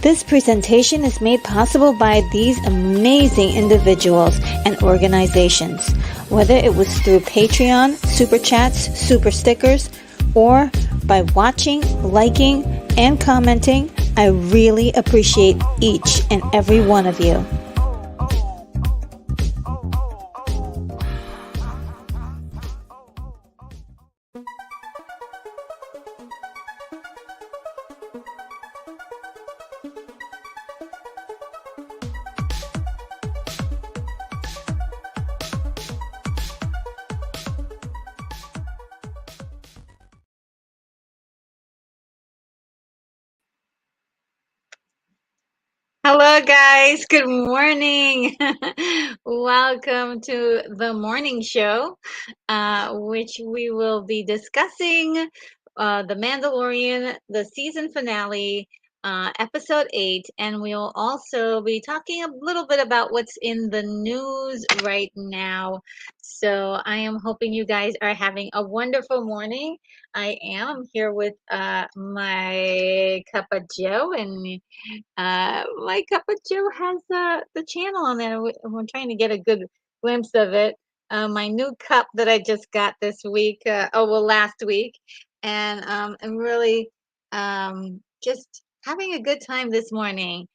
This presentation is made possible by these amazing individuals and organizations. Whether it was through Patreon, Super Chats, Super Stickers, or by watching, liking, and commenting, I really appreciate each and every one of you. Hello, guys. Good morning. Welcome to the morning show, which we will be discussing The Mandalorian, the season finale, episode 8, and we'll also be talking a little bit about what's in the news right now. So I am hoping you guys are having a wonderful morning. I am here with my cup of Joe, and my cup of Joe has the channel on there. We're trying to get a good glimpse of it. My new cup that I just got this week, last week, and I'm really just having a good time this morning.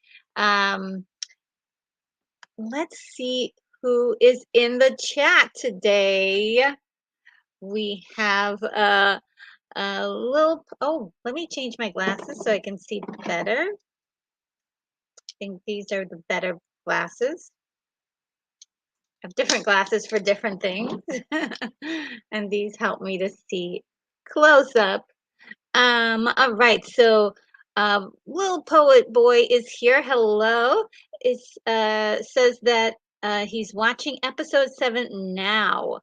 Let's see who is in the chat today. We have a little, oh, let me change my glasses so I can see better. I think these are the better glasses. I have different glasses for different things. And these help me to see close up. All right, so Little Poet Boy is here. Hello. Is says that he's watching episode 7 now.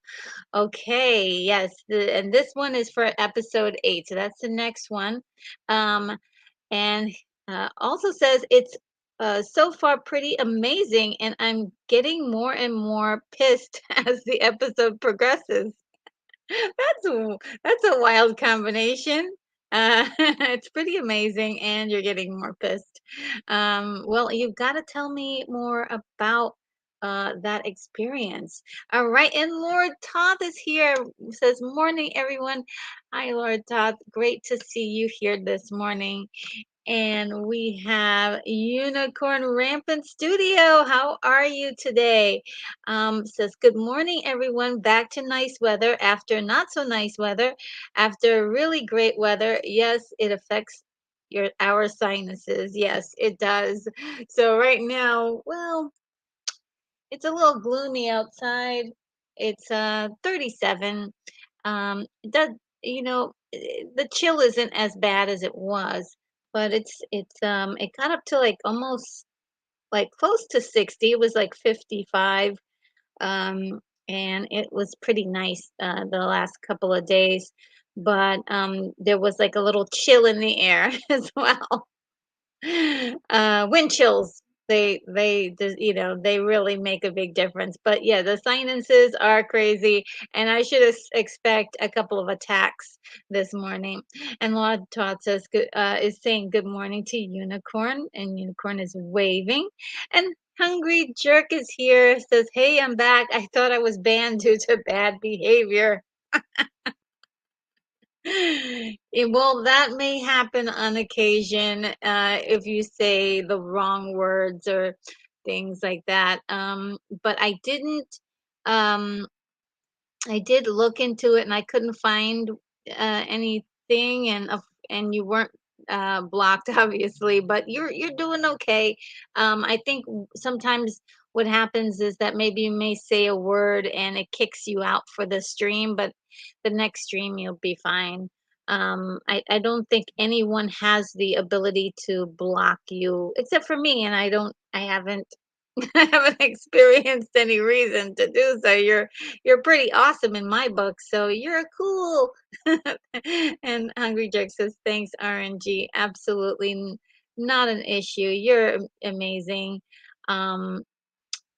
Okay, yes, and this one is for episode 8, so that's the next one. Um, and also says it's so far pretty amazing, and I'm getting more and more pissed as the episode progresses. That's a wild combination. It's pretty amazing, and you're getting more pissed. Well, you've got to tell me more about that experience. All right, and Lord Todd is here. Says, "Morning, everyone." Hi, Lord Todd. Great to see you here this morning. And we have Unicorn Rampant Studio. How are you today? Says, good morning, everyone. Back to nice weather after not so nice weather. After really great weather, yes, it affects our sinuses. Yes, it does. So right now, well, it's a little gloomy outside. It's 37. It does, the chill isn't as bad as it was, but it got up to like almost like close to 60. It was like 55. Um and it was pretty nice the last couple of days, but there was like a little chill in the air as well. Wind chills, they just, they really make a big difference. But yeah, the sinuses are crazy, and I should expect a couple of attacks this morning. And Lord Todd says is saying good morning to Unicorn, and Unicorn is waving. And Hungry Jerk is here, says, hey, I'm back. I thought I was banned due to bad behavior. Well, that may happen on occasion if you say the wrong words or things like that. But um, I did look into it and I couldn't find anything, and you weren't blocked, obviously, but you're doing okay. I think sometimes what happens is that maybe you may say a word and it kicks you out for the stream, but the next stream you'll be fine. I don't think anyone has the ability to block you except for me, and I haven't I haven't experienced any reason to do so. You're pretty awesome in my book, so you're cool. And Hungry Jerk says, thanks, RNG. Absolutely not an issue. You're amazing. Um,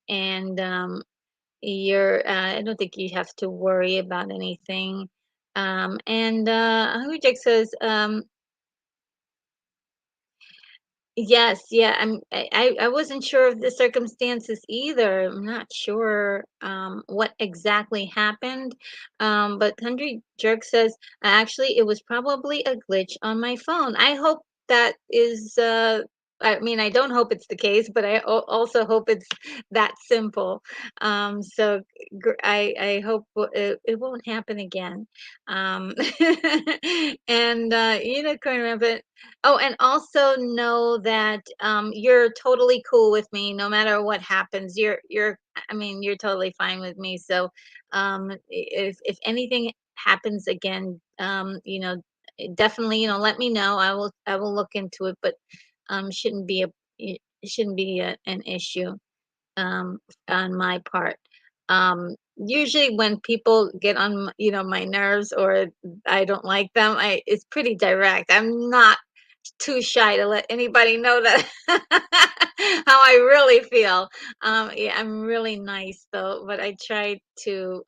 and I don't think you have to worry about anything. And Hungry Jerk says, yes, yeah, I wasn't sure of the circumstances either. I'm not sure what exactly happened. But Country Jerk says actually it was probably a glitch on my phone. I hope that is I mean, I don't hope it's the case, but I also hope it's that simple. So I hope it won't happen again. Um, and Unicorn Rampant. Oh, and also know that you're totally cool with me no matter what happens. I mean, you're totally fine with me. So if anything happens again, definitely, let me know. I will look into it, but shouldn't be it shouldn't be an issue um, on my part. Usually when people get on, my nerves or I don't like them, it's pretty direct. I'm not too shy to let anybody know that how I really feel. Yeah, I'm really nice though, but I try to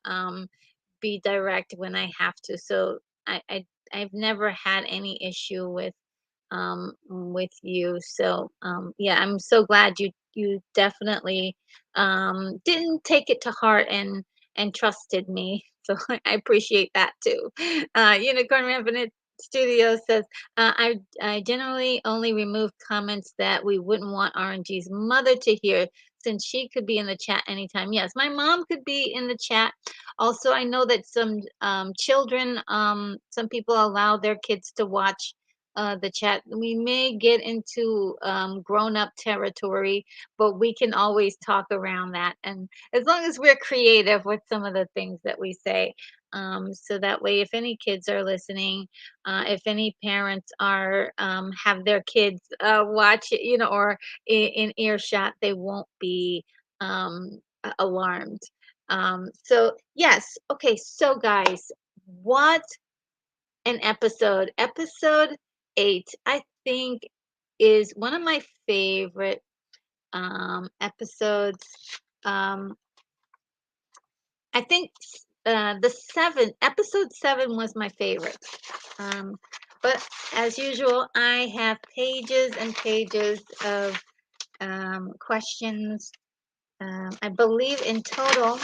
be direct when I have to. So I've never had any issue with you. So yeah, I'm so glad you definitely didn't take it to heart and trusted me. So I appreciate that too. Unicorn Rampant Studio says, I generally only remove comments that we wouldn't want RNG's mother to hear. since she could be in the chat anytime. Yes, my mom could be in the chat. Also, I know that some children, some people allow their kids to watch the chat. We may get into grown-up territory, but we can always talk around that. And as long as we're creative with some of the things that we say, so that way, if any kids are listening, if any parents are have their kids watch it, or in earshot, they won't be alarmed. So yes, okay. So guys, what an episode! Episode 8, I think, is one of my favorite episodes. Um, I think the episode 7 was my favorite. Um, but as usual, I have pages and pages of questions. I believe in total,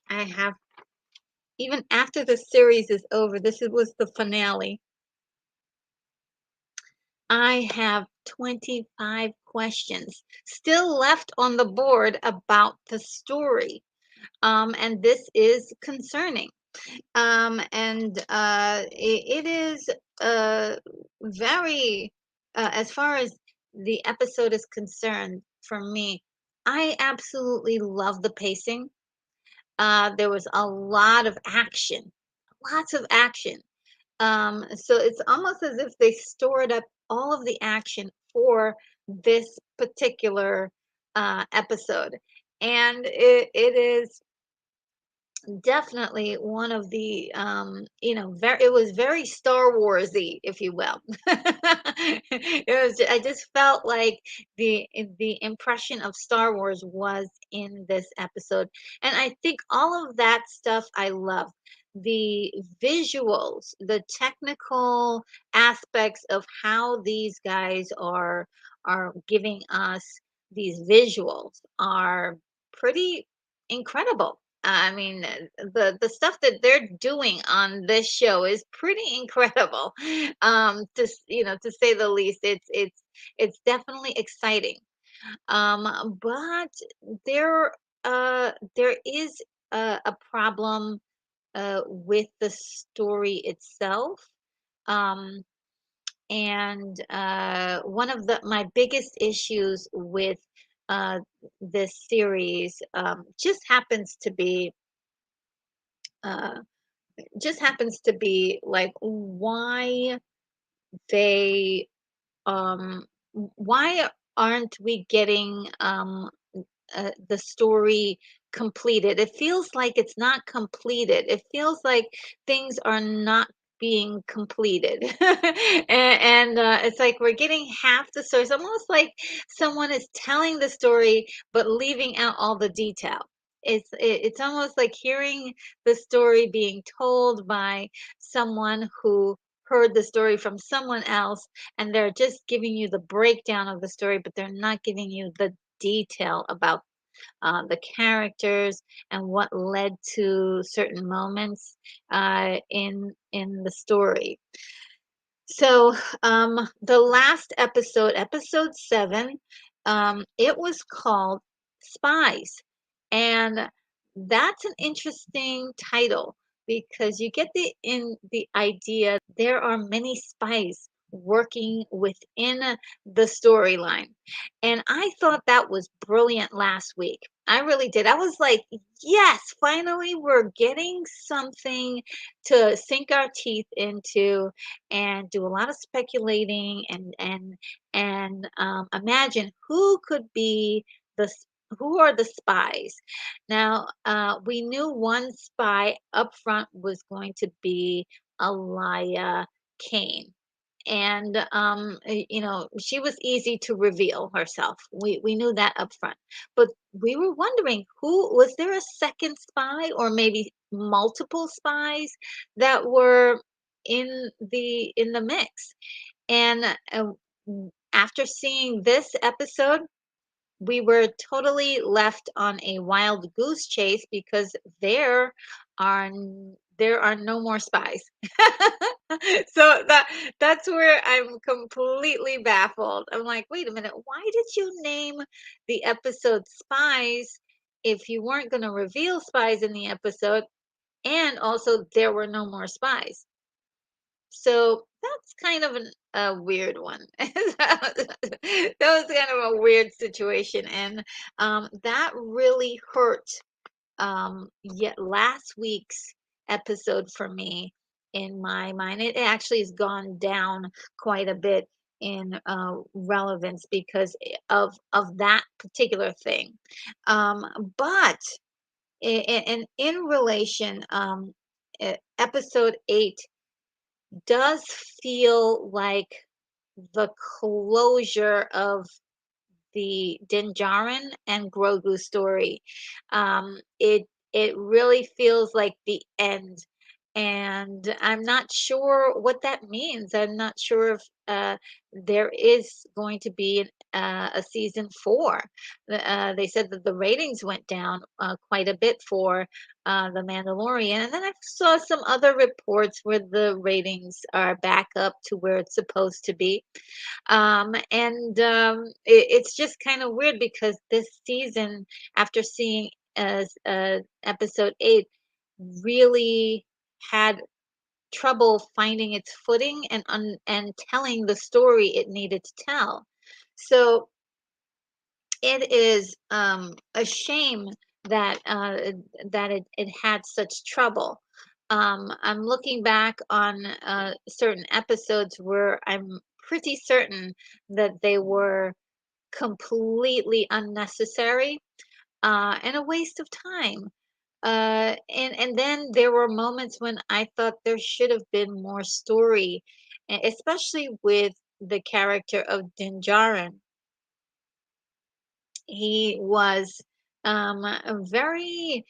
I have, even after the series is over, was the finale. I have 25 questions still left on the board about the story. And this is concerning. And it is very, as far as the episode is concerned, for me, I absolutely love the pacing. There was a lot of action, lots of action. So it's almost as if they stored up all of the action for this particular episode. And it is definitely one of the very, it was very Star Warsy, if you will. I just felt like the impression of Star Wars was in this episode. And I think all of that stuff I love. The visuals, the technical aspects of how these guys are giving us these visuals are pretty incredible. I mean, the stuff that they're doing on this show is pretty incredible. To say the least, it's definitely exciting. But there is a problem with the story itself. Um, and one of my biggest issues with uh, this series uh, just happens to be like they um, why aren't we getting the story completed? It feels like it's not completed. It feels like things are not being completed. And it's like we're getting half the story. It's almost like someone is telling the story but leaving out all the detail. It's almost like hearing the story being told by someone who heard the story from someone else, and they're just giving you the breakdown of the story, but they're not giving you the detail about the characters and what led to certain moments in the story. So the last episode, episode 7, it was called Spies. And that's an interesting title because you get the idea there are many spies working within the storyline. And I thought that was brilliant last week. I really did. I was like, yes, finally we're getting something to sink our teeth into and do a lot of speculating and imagine who could be who are the spies. Now we knew one spy up front was going to be Alaya Kane. And she was easy to reveal herself. We knew that up front, but we were wondering, who was there, a second spy or maybe multiple spies that were in the mix. And after seeing this episode, we were totally left on a wild goose chase because there are there are no more spies. So that's where I'm completely baffled. I'm like, wait a minute, why did you name the episode Spies if you weren't going to reveal spies in the episode, and also there were no more spies? So that's kind of a weird one. That was kind of a weird situation, and that really hurt yet last week's episode for me in my mind. It actually has gone down quite a bit in relevance because of that particular thing. Um, but in relation, episode 8 does feel like the closure of the Din Djarin and Grogu story. It really feels like the end, and I'm not sure what that means. I'm not sure if there is going to be a season 4. They said that the ratings went down quite a bit for The Mandalorian, and then I saw some other reports where the ratings are back up to where it's supposed to be. And it's just kind of weird because this season, after seeing episode 8, really had trouble finding its footing and and telling the story it needed to tell. So it is a shame that it had such trouble. I'm looking back on certain episodes where I'm pretty certain that they were completely unnecessary and a waste of time. And then there were moments when I thought there should have been more story, especially with the character of Din Djarin. He was very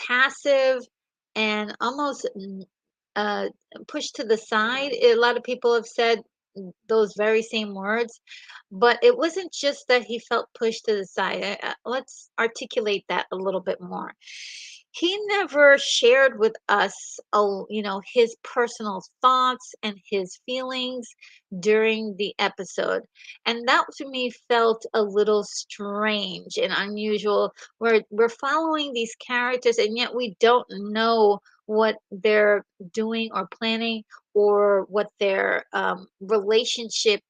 passive and almost uh, pushed to the side. A lot of people have said those very same words, but it wasn't just that he felt pushed to the side. Let's articulate that a little bit more. He never shared with us, his personal thoughts and his feelings during the episode, and that to me felt a little strange and unusual. We're following these characters, and yet we don't know what they're doing or planning, or what their relationship,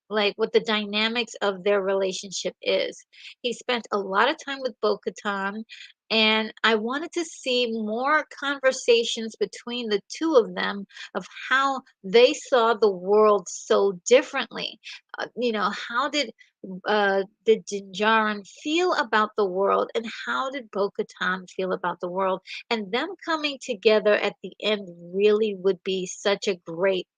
like what the dynamics of their relationship is. He spent a lot of time with Bo-Katan, and I wanted to see more conversations between the two of them of how they saw the world so differently. How did Din Djarin feel about the world, and how did Bo-Katan feel about the world? And them coming together at the end really would be such a great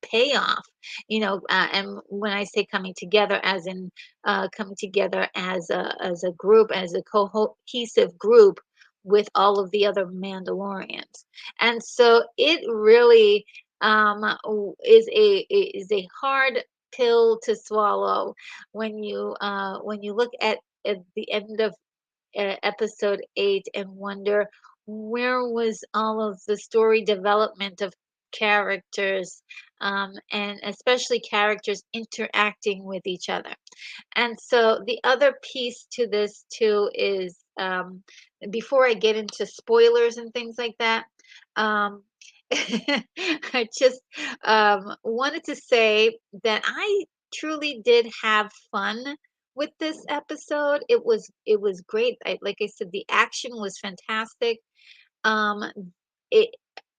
payoff. And when I say coming together, as in coming together as a group, as a cohesive group with all of the other Mandalorians. And so it really is a hard pill to swallow when you look at the end of episode 8 and wonder, where was all of the story development of characters, and especially characters interacting with each other. And so the other piece to this too is, before I get into spoilers and things like that, um, I just wanted to say that I truly did have fun with this episode. It was great. Like I said, the action was fantastic. Um, it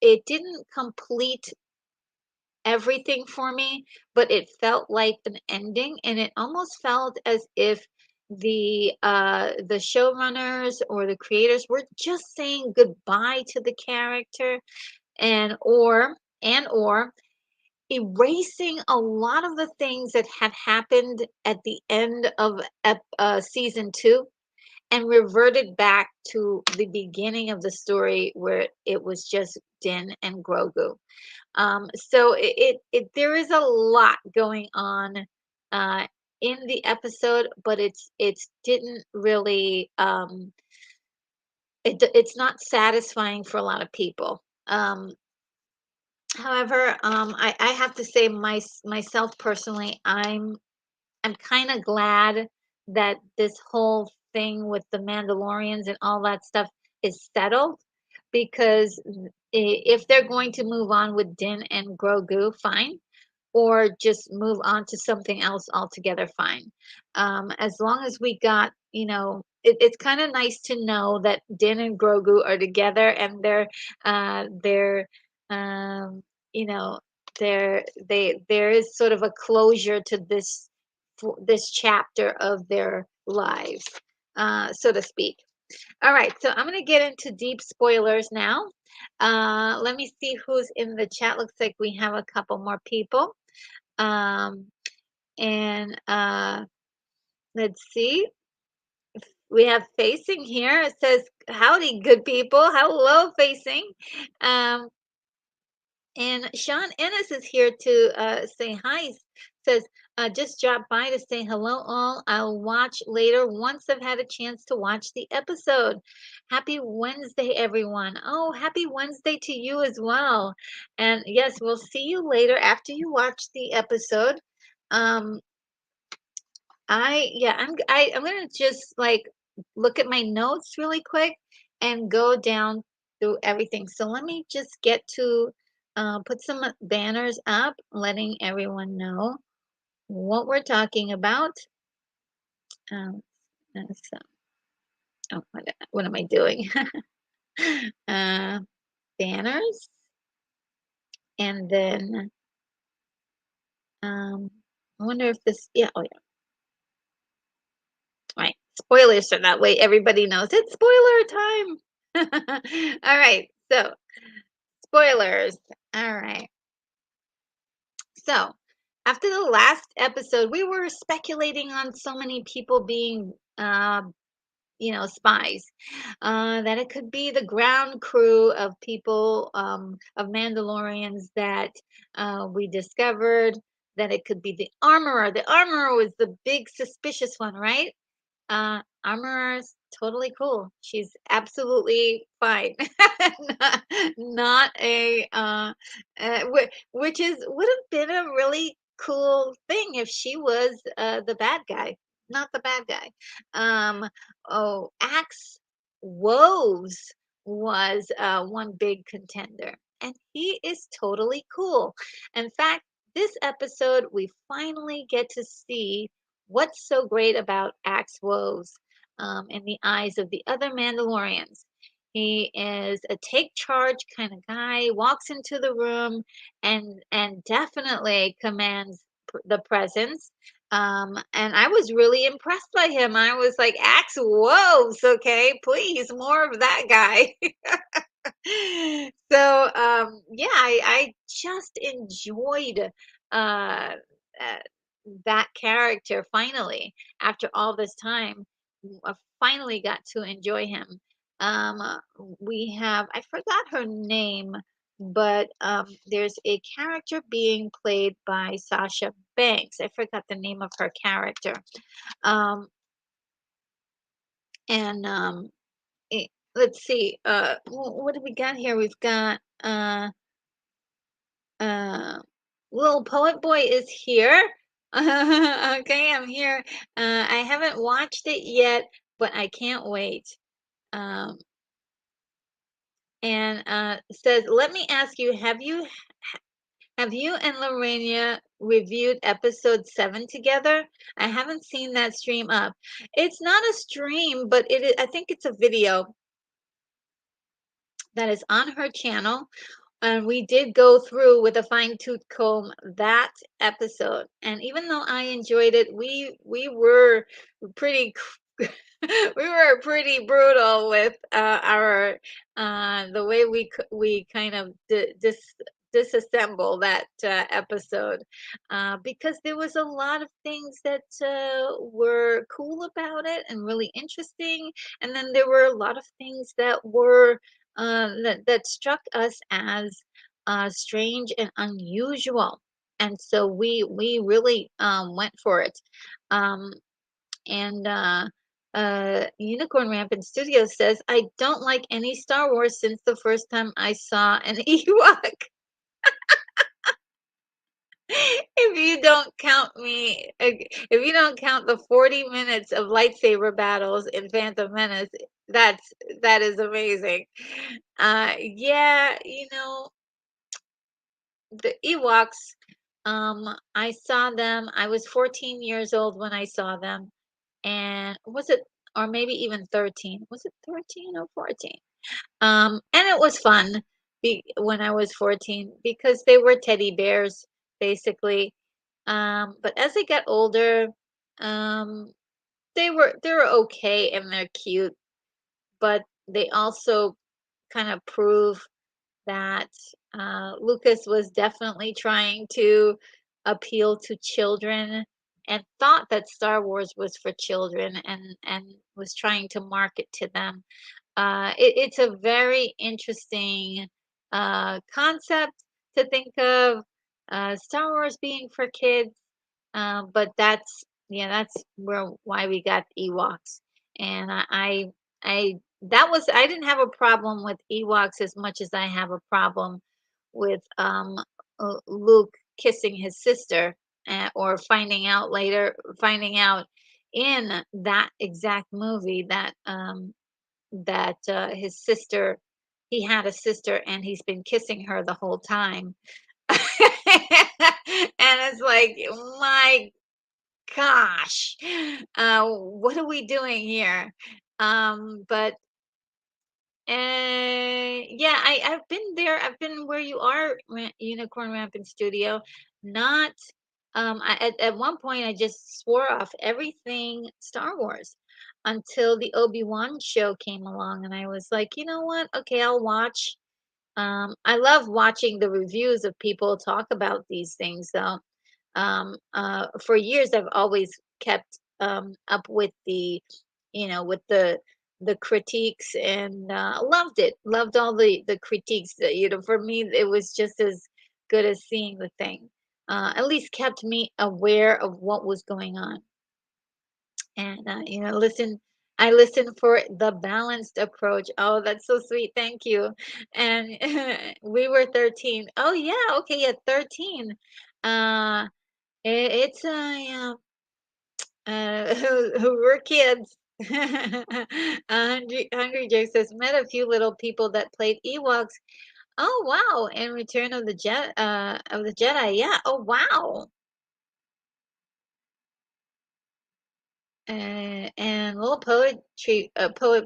it didn't complete everything for me, but it felt like an ending, and it almost felt as if the showrunners or the creators were just saying goodbye to the character, and or erasing a lot of the things that had happened at the end of season 2, and reverted back to the beginning of the story where it was just Din and Grogu. So there is a lot going on uh, in the episode, but it's didn't really it's not satisfying for a lot of people. Um, However, I have to say myself personally, I'm kind of glad that this whole thing with the Mandalorians and all that stuff is settled because if they're going to move on with Din and Grogu, fine, or just move on to something else altogether, fine. As long as we got, it's kind of nice to know that Din and Grogu are together and they're, um, you know, there is sort of a closure to this chapter of their lives, so to speak. All right, so I'm going to get into deep spoilers now. Let me see who's in the chat. Looks like we have a couple more people. Um, and let's see. We have Facing here. It says, "Howdy, good people. Hello, Facing." Um, And Sean Ennis is here to say hi. Says, just drop by to say hello, all. I'll watch later once I've had a chance to watch the episode. Happy Wednesday, everyone. Oh, happy Wednesday to you as well. And yes, we'll see you later after you watch the episode. Um, I'm gonna just like look at my notes really quick and go down through everything. So let me just get to put some banners up, letting everyone know what we're talking about. Um, so, oh, what am I doing? uh, Banners, and then um, I wonder if this. Yeah, oh yeah, right. Spoilers so that way everybody knows it's spoiler time. All right, so spoilers. All right. So, after the last episode, we were speculating on so many people being, spies. That it could be the ground crew of people, of Mandalorians that we discovered. That it could be the armorer. The armorer was the big suspicious one, right? Armorer's totally cool. She's absolutely fine. not, not a which is would have been a really cool thing if she was the bad guy, not the bad guy. Um, oh, Axe Woves was one big contender, and he is totally cool. In fact, this episode we finally get to see what's so great about Axe Woves in the eyes of the other Mandalorians. He is a take charge kind of guy, walks into the room and definitely commands the presence. And I was really impressed by him. I was like, Axe Woves, okay, please, more of that guy. So yeah, I just enjoyed uh, uh, that character finally after all this time. I finally got to enjoy him. We have, I forgot her name, but there's a character being played by Sasha Banks. I forgot the name of her character. Um, and let's see, what do we got here? We've got uh, little poet boy is here. Okay, I'm here. I haven't watched it yet, but I can't wait. Um, and says, let me ask you, have you and Lorena reviewed episode 7 together? I haven't seen that stream up. It's not a stream, but I think it's a video that is on her channel. And we did go through with a fine-tooth comb that episode. And even though I enjoyed it, we were pretty we were pretty brutal with our the way we kind of disassemble that episode because there was a lot of things that were cool about it and really interesting, and then there were a lot of things that were that struck us as strange and unusual, and so we really went for it, um, and Unicorn Rampant Studios says, I don't like any Star Wars since the first time I saw an Ewok. If you don't count the 40 minutes of lightsaber battles in Phantom Menace, that is amazing. Yeah, the Ewoks, I saw them. I was 14 years old when I saw them. And was it, or maybe even 13? Was it 13 or 14? And it was fun when I was 14 because they were teddy bears, basically. But as I got older, um, they were okay and they're cute, but they also kind of prove that Lucas was definitely trying to appeal to children and thought that Star Wars was for children and was trying to market to them. It's a very interesting concept to think of Star Wars being for kids, but that's why we got Ewoks, and I I didn't have a problem with Ewoks as much as I have a problem with Luke kissing his sister, or finding out in that exact movie that his sister he had a sister and he's been kissing her the whole time. And it's like, my gosh, what are we doing here? But yeah, I've been there. I've been where you are, Unicorn Rampant Studio. Not, at one point, I just swore off everything Star Wars until the Obi-Wan show came along, and I was like, you know what? Okay, I'll watch. I love watching the reviews of people talk about these things, though. For years, I've always kept up with with the critiques, and loved it. Loved all the critiques. For me, it was just as good as seeing the thing. At least kept me aware of what was going on, and listen. I listen for the balanced approach. Oh, that's so sweet. Thank you. And we were 13. Oh yeah, okay, yeah, 13. Uh, it's who were kids. Hungry Jake says, met a few little people that played Ewoks. Oh wow! In Return of the Jedi, yeah. Oh wow! And little poet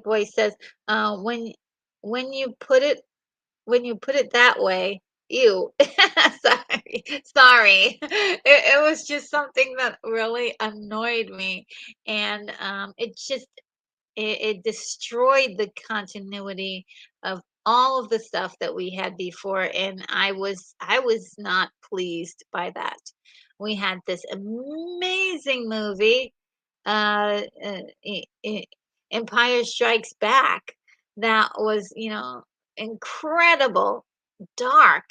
boy says, when you put it when you put it that way, ew. Sorry. It was just something that really annoyed me, and it destroyed the continuity of all of the stuff that we had before, and I was not pleased by that. We had this amazing movie, uh, uh, E- E- Empire Strikes Back, that was, incredible, dark.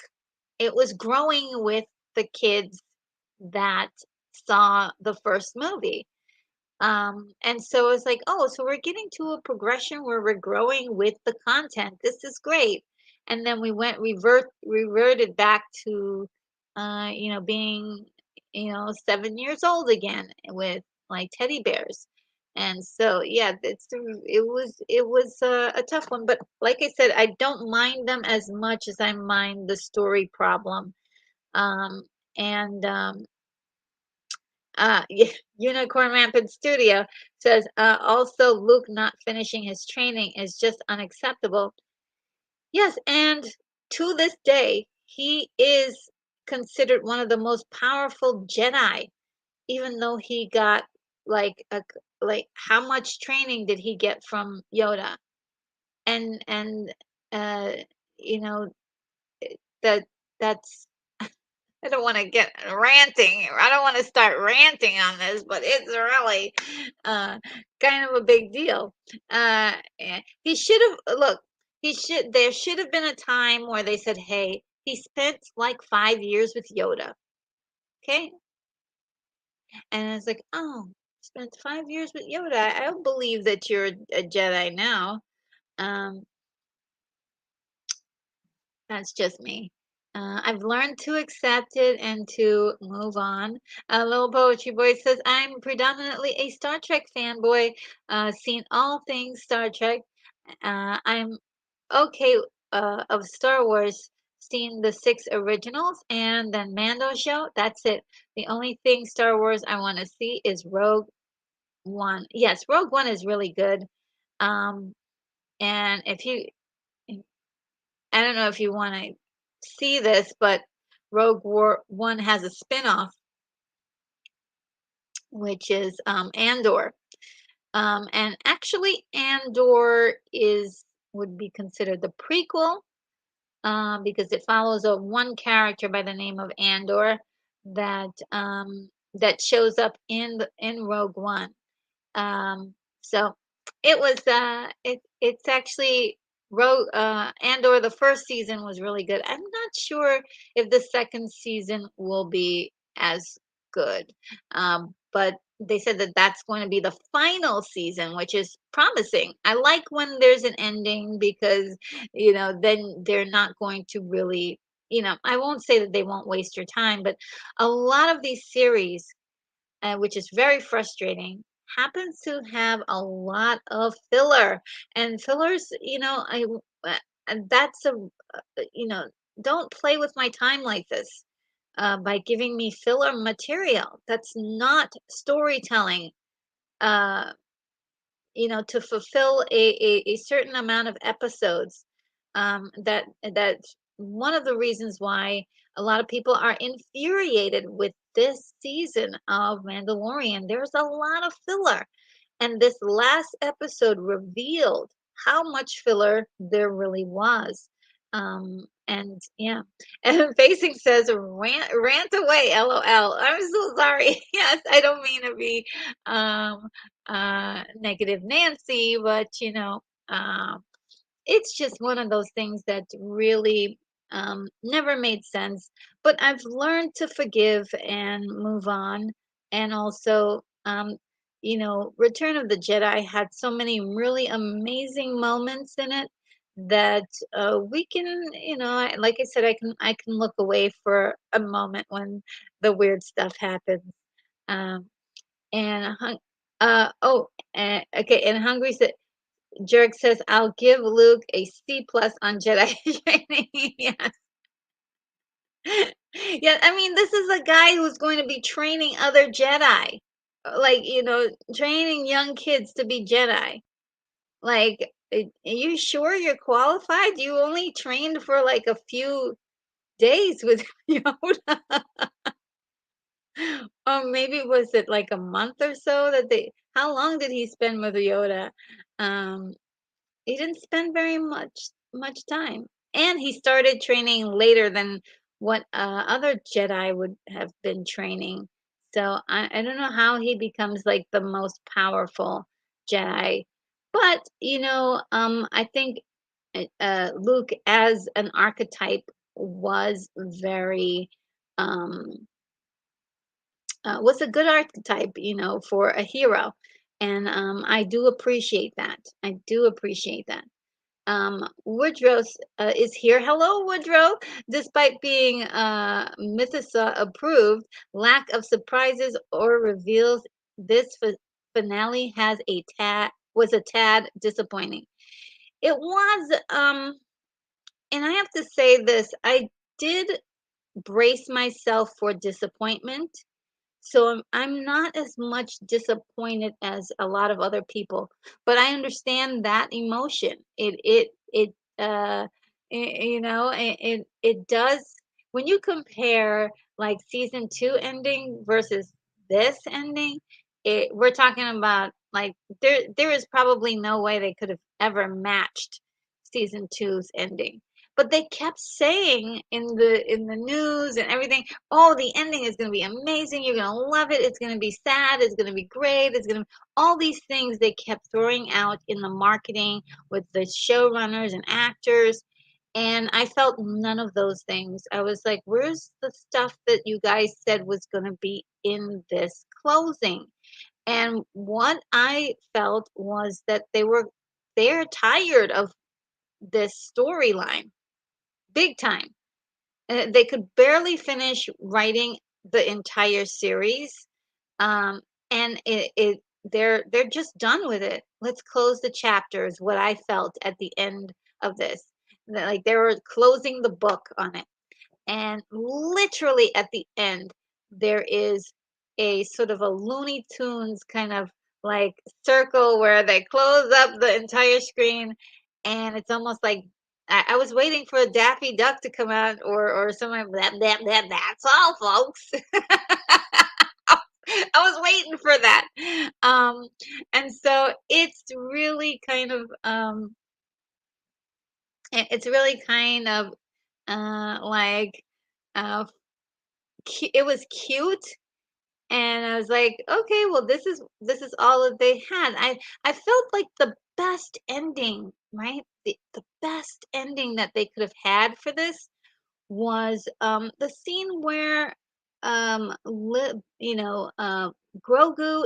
It was growing with the kids that saw the first movie. And so it's like, oh, so we're getting to a progression where we're growing with the content. This is great. And then we reverted back to, being, 7 years old again with like teddy bears. And so, yeah, it was a tough one. But like I said, I don't mind them as much as I mind the story problem. Um, and Unicorn Rampant Studio says, also Luke not finishing his training is just unacceptable. Yes, and to this day, he is considered one of the most powerful Jedi, even though he got like how much training did he get from Yoda? And uh, you know that that's I don't want to get ranting. I don't want to start ranting on this, but it's really uh, kind of a big deal. He should have look. He should. There should have been a time where they said, "Hey, he spent like 5 years with Yoda." Okay, and it's like, oh. spent 5 years with Yoda. I don't believe that you're a Jedi now. Um, that's just me. I've learned to accept it and to move on. Little Poetry Boy says, I'm predominantly a Star Trek fanboy, seen all things Star Trek. I'm okay of Star Wars, seen the six originals and then Mando show. That's it. The only thing Star Wars I want to see is Rogue One. Yes, Rogue One is really good. Um, and if you, I don't know if you want to see this, but Rogue War One has a spin-off, which is Andor. And actually, Andor is would be considered the prequel because it follows a one character by the name of Andor that that shows up in Rogue One. So it was it's actually Andor, the first season was really good. I'm not sure if the second season will be as good. But they said that that's going to be the final season, which is promising. I like when there's an ending because, then they're not going to really, I won't say that they won't waste your time, but a lot of these series which is very frustrating, happens to have a lot of filler. And fillers, and that's you know, don't play with my time like this by giving me filler material. That's not storytelling. Uh, to fulfill a certain amount of episodes. That's one of the reasons why a lot of people are infuriated with this season of Mandalorian. There's a lot of filler, and this last episode revealed how much filler there really was. And yeah, and Facing says, rant away, LOL. I'm so sorry. Yes, I don't mean to be um, negative Nancy, but it's just one of those things that really never made sense. But I've learned to forgive and move on. And also, Return of the Jedi had so many really amazing moments in it that we can, like I said, I can look away for a moment when the weird stuff happens. Um, and okay, and Hungry said Jerk says, I'll give Luke a C plus on Jedi training. Yes. Yeah, I mean, this is a guy who's going to be training other Jedi. Like, training young kids to be Jedi. Like, are you sure you're qualified? You only trained for like a few days with Yoda. Or maybe was it like a month or so that how long did he spend with Yoda? Um, he didn't spend very much time, and he started training later than what other Jedi would have been training. So I don't know how he becomes like the most powerful Jedi, but I think Luke as an archetype was very um, was a good archetype, for a hero, and I do appreciate that. I do appreciate that. Woodrow is here. Hello, Woodrow. Despite being Mythisa approved, lack of surprises or reveals this finale has a tad was a tad disappointing. It was, and I have to say this, I did brace myself for disappointment, so I'm not as much disappointed as a lot of other people, but I understand that emotion. Uh it does when you compare like season 2 ending versus this ending, we're talking about like there is probably no way they could have ever matched season two's ending. But they kept saying in the news and everything, oh, the ending is going to be amazing. You're going to love it. It's going to be sad. It's going to be great. It's going to all these things they kept throwing out in the marketing with the showrunners and actors. And I felt none of those things. I was like, where's the stuff that you guys said was going to be in this closing? And what I felt was that they're tired of this storyline, big time. They could barely finish writing the entire series, um, and they're just done with it. Let's close the chapters. What I felt at the end of this, like they were closing the book on it. And literally at the end, there is a sort of a Looney Tunes kind of like circle where they close up the entire screen, and it's almost like I was waiting for a Daffy Duck to come out or someone that's all, folks. I was waiting for that. And so it's really kind of like uh it was cute, and I was like, okay, well, this is all that they had. I felt like the best ending, right? The best ending that they could have had for this was the scene where Grogu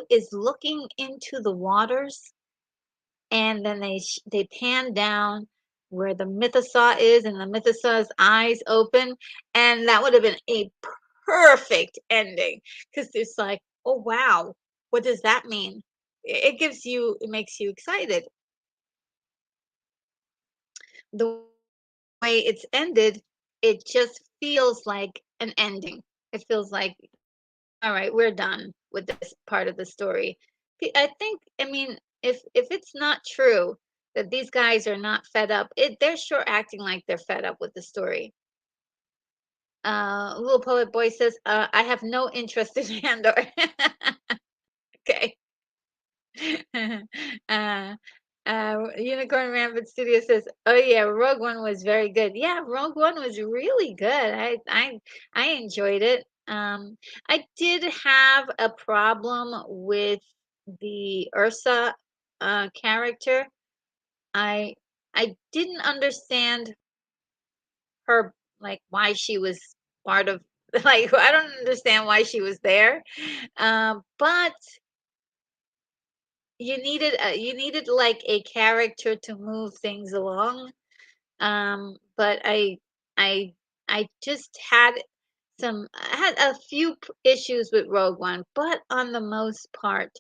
is looking into the waters, and then they pan down where the mythosaur is, and the mythosaw's eyes open, and that would have been a perfect ending because it's like, oh wow, what does that mean? It makes you excited. The way it's ended, it just feels like an ending. It feels like, all right, we're done with this part of the story. I think, I mean, if it's not true that these guys are not fed up, they're sure acting like they're fed up with the story. Little Poet Boy says, I have no interest in Andor. Okay. uh, Unicorn Rampant Studio says, "Oh yeah, Rogue One was very good. Yeah, Rogue One was really good. I enjoyed it. I did have a problem with the Ursa character. I I didn't understand her, like why she was part of like I don't understand why she was there. But you needed like a character to move things along. But I I just I had a few issues with Rogue One, but on the most part,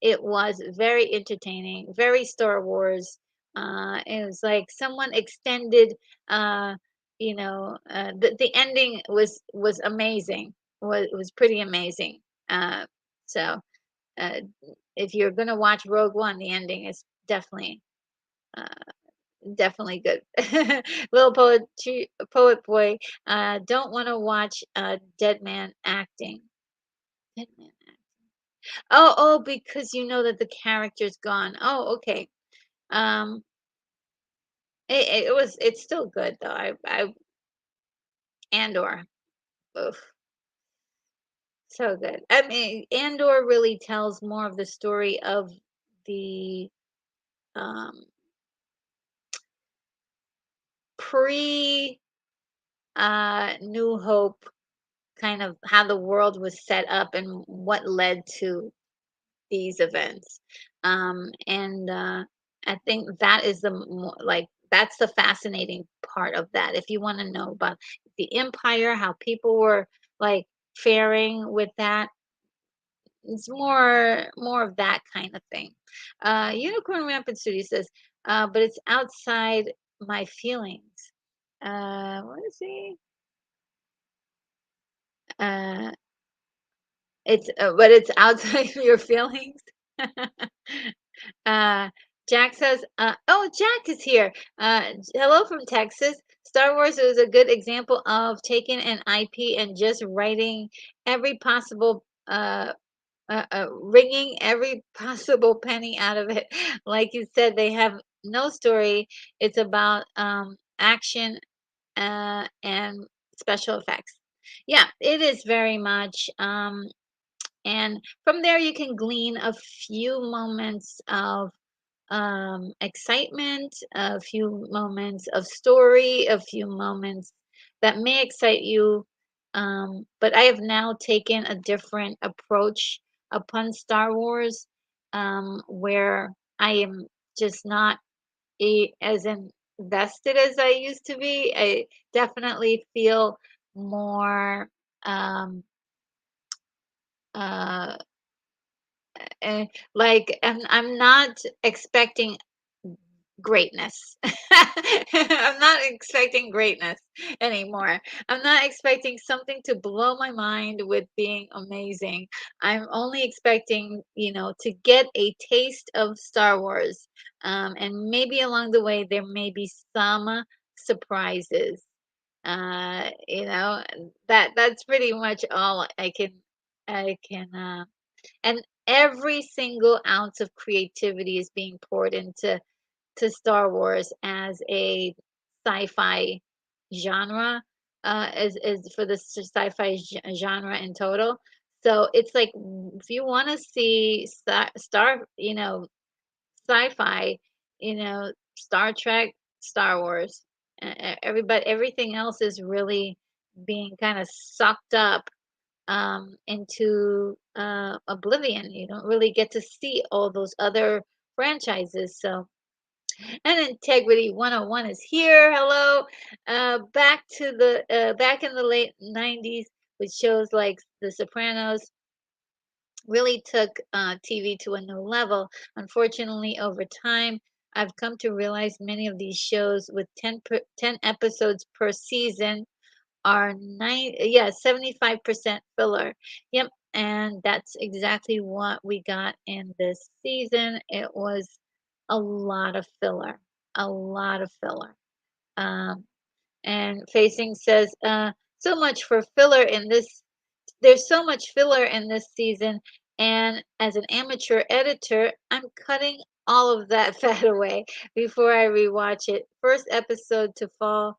it was very entertaining, very Star Wars. It was like someone extended, the ending was amazing. Was pretty amazing. So uh, if you're gonna watch Rogue One, the ending is uh, definitely good. Little poet boy, don't want to watch dead man acting. Dead man acting. Oh, because you know that the character's gone. Oh, okay. Um, it's still good though. Andor, oof, so good. I mean, Andor really tells more of the story of the um pre New Hope, kind of how the world was set up and what led to these events. And I think that is that's the fascinating part of that. If you want to know about the empire, how people were like faring with that, it's more of that kind of thing. Unicorn Rampant Studio says, but it's outside my feelings. What is he? Uh, but it's outside your feelings. uh, Jack says, "Oh, Jack is here. Hello from Texas. Star Wars is a good example of taking an IP and just writing every possible, wringing every possible penny out of it. Like you said, they have no story. It's about action and special effects. Yeah, it is very much. And from there, you can glean a few moments of excitement, a few moments of story, a few moments that may excite you. But I have now taken a different approach upon Star Wars, where I am just not as invested as I used to be. I definitely feel more um, uh, like I'm not expecting greatness. I'm not expecting greatness anymore. I'm not expecting something to blow my mind with being amazing. I'm only expecting, to get a taste of Star Wars. And maybe along the way, there may be some surprises. That's pretty much all I can, and every single ounce of creativity is being poured into Star Wars as a sci-fi genre, is for the sci-fi genre in total. So it's like if you want to see sci-fi, Star Trek, Star Wars, everybody, everything else is really being kind of sucked up into oblivion. You don't really get to see all those other franchises. So, and Integrity 101 is here. Hello. Back in the late 90s with shows like The Sopranos really took TV to a new level. Unfortunately, over time, I've come to realize many of these shows with 10 episodes per season are 75% filler. Yep, and that's exactly what we got in this season. It was a lot of filler, a lot of filler. Um, and Facing says, so much for filler in this. There's so much filler in this season, and as an amateur editor, I'm cutting all of that fat away before I rewatch it. First episode to fall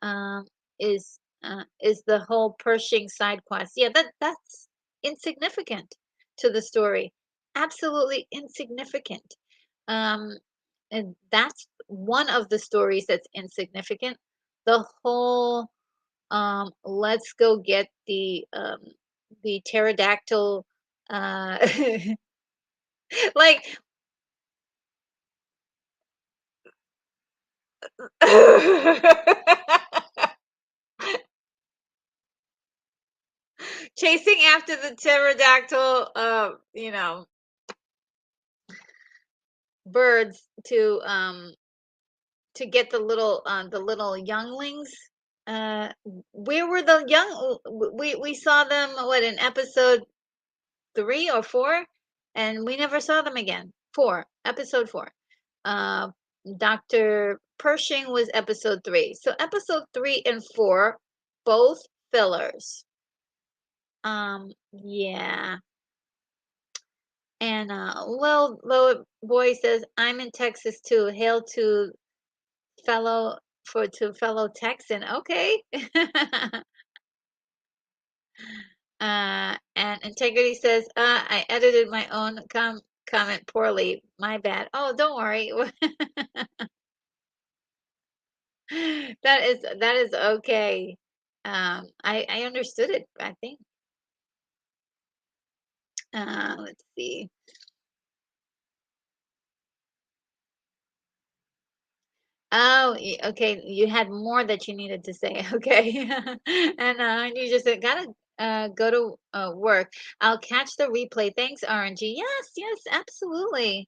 um, is the whole Pershing side quest. Yeah, that's insignificant to the story. Absolutely insignificant. Um, and that's one of the stories that's insignificant. The whole let's go get the pterodactyl uh like chasing after the pterodactyl birds to get the little younglings. uh where were the young we saw them what in episode 3 or 4, and we never saw them again. Episode 4. Uh, Dr. Pershing was episode 3. So episode 3 and 4, both fillers. Yeah. And Lil Boy says, I'm in Texas too. Hail to fellow Texan. Okay. And Integrity says, I edited my own comment poorly. My bad. Oh, don't worry. That is okay. I understood it, I think. Let's see. Oh, okay. You had more that you needed to say. Okay. And you just gotta go to work. I'll catch the replay. Thanks, RNG. Yes, yes, absolutely.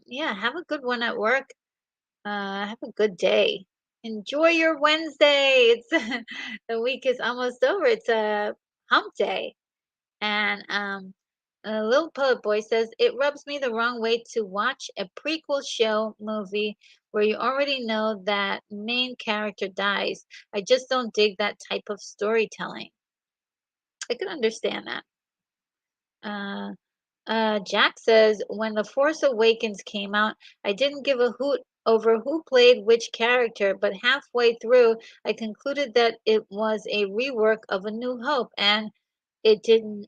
Yeah, have a good one at work. Have a good day. Enjoy your Wednesday. It's the week is almost over. It's a hump day. And Little Poet Boy says, it rubs me the wrong way to watch a prequel show movie where you already know that main character dies. I just don't dig that type of storytelling. I can understand that. Uh, Jack says, when The Force Awakens came out, I didn't give a hoot over who played which character, but halfway through, I concluded that it was a rework of A New Hope, and it didn't.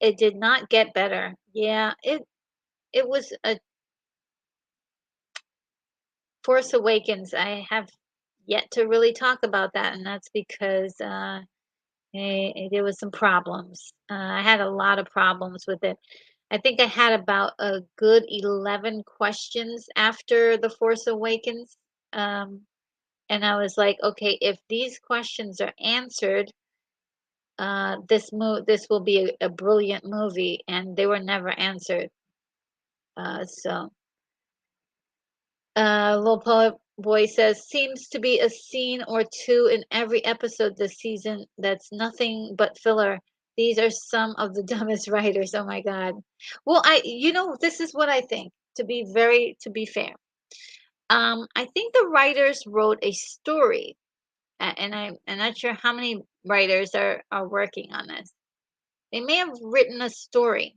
It did not get better. Yeah, it was a Force Awakens. I have yet to really talk about that, and that's because There was some problems. I had a lot of problems with it. I think I had about a good 11 questions after The Force Awakens. Um, and I was like, okay, if these questions are answered, this will be a brilliant movie, and they were never answered. So Little Poet Boy says, seems to be a scene or two in every episode this season that's nothing but filler. These are some of the dumbest writers. Oh my God. Well, this is what I think, to be fair. I think the writers wrote a story, and I'm not sure how many writers are working on this. They may have written a story,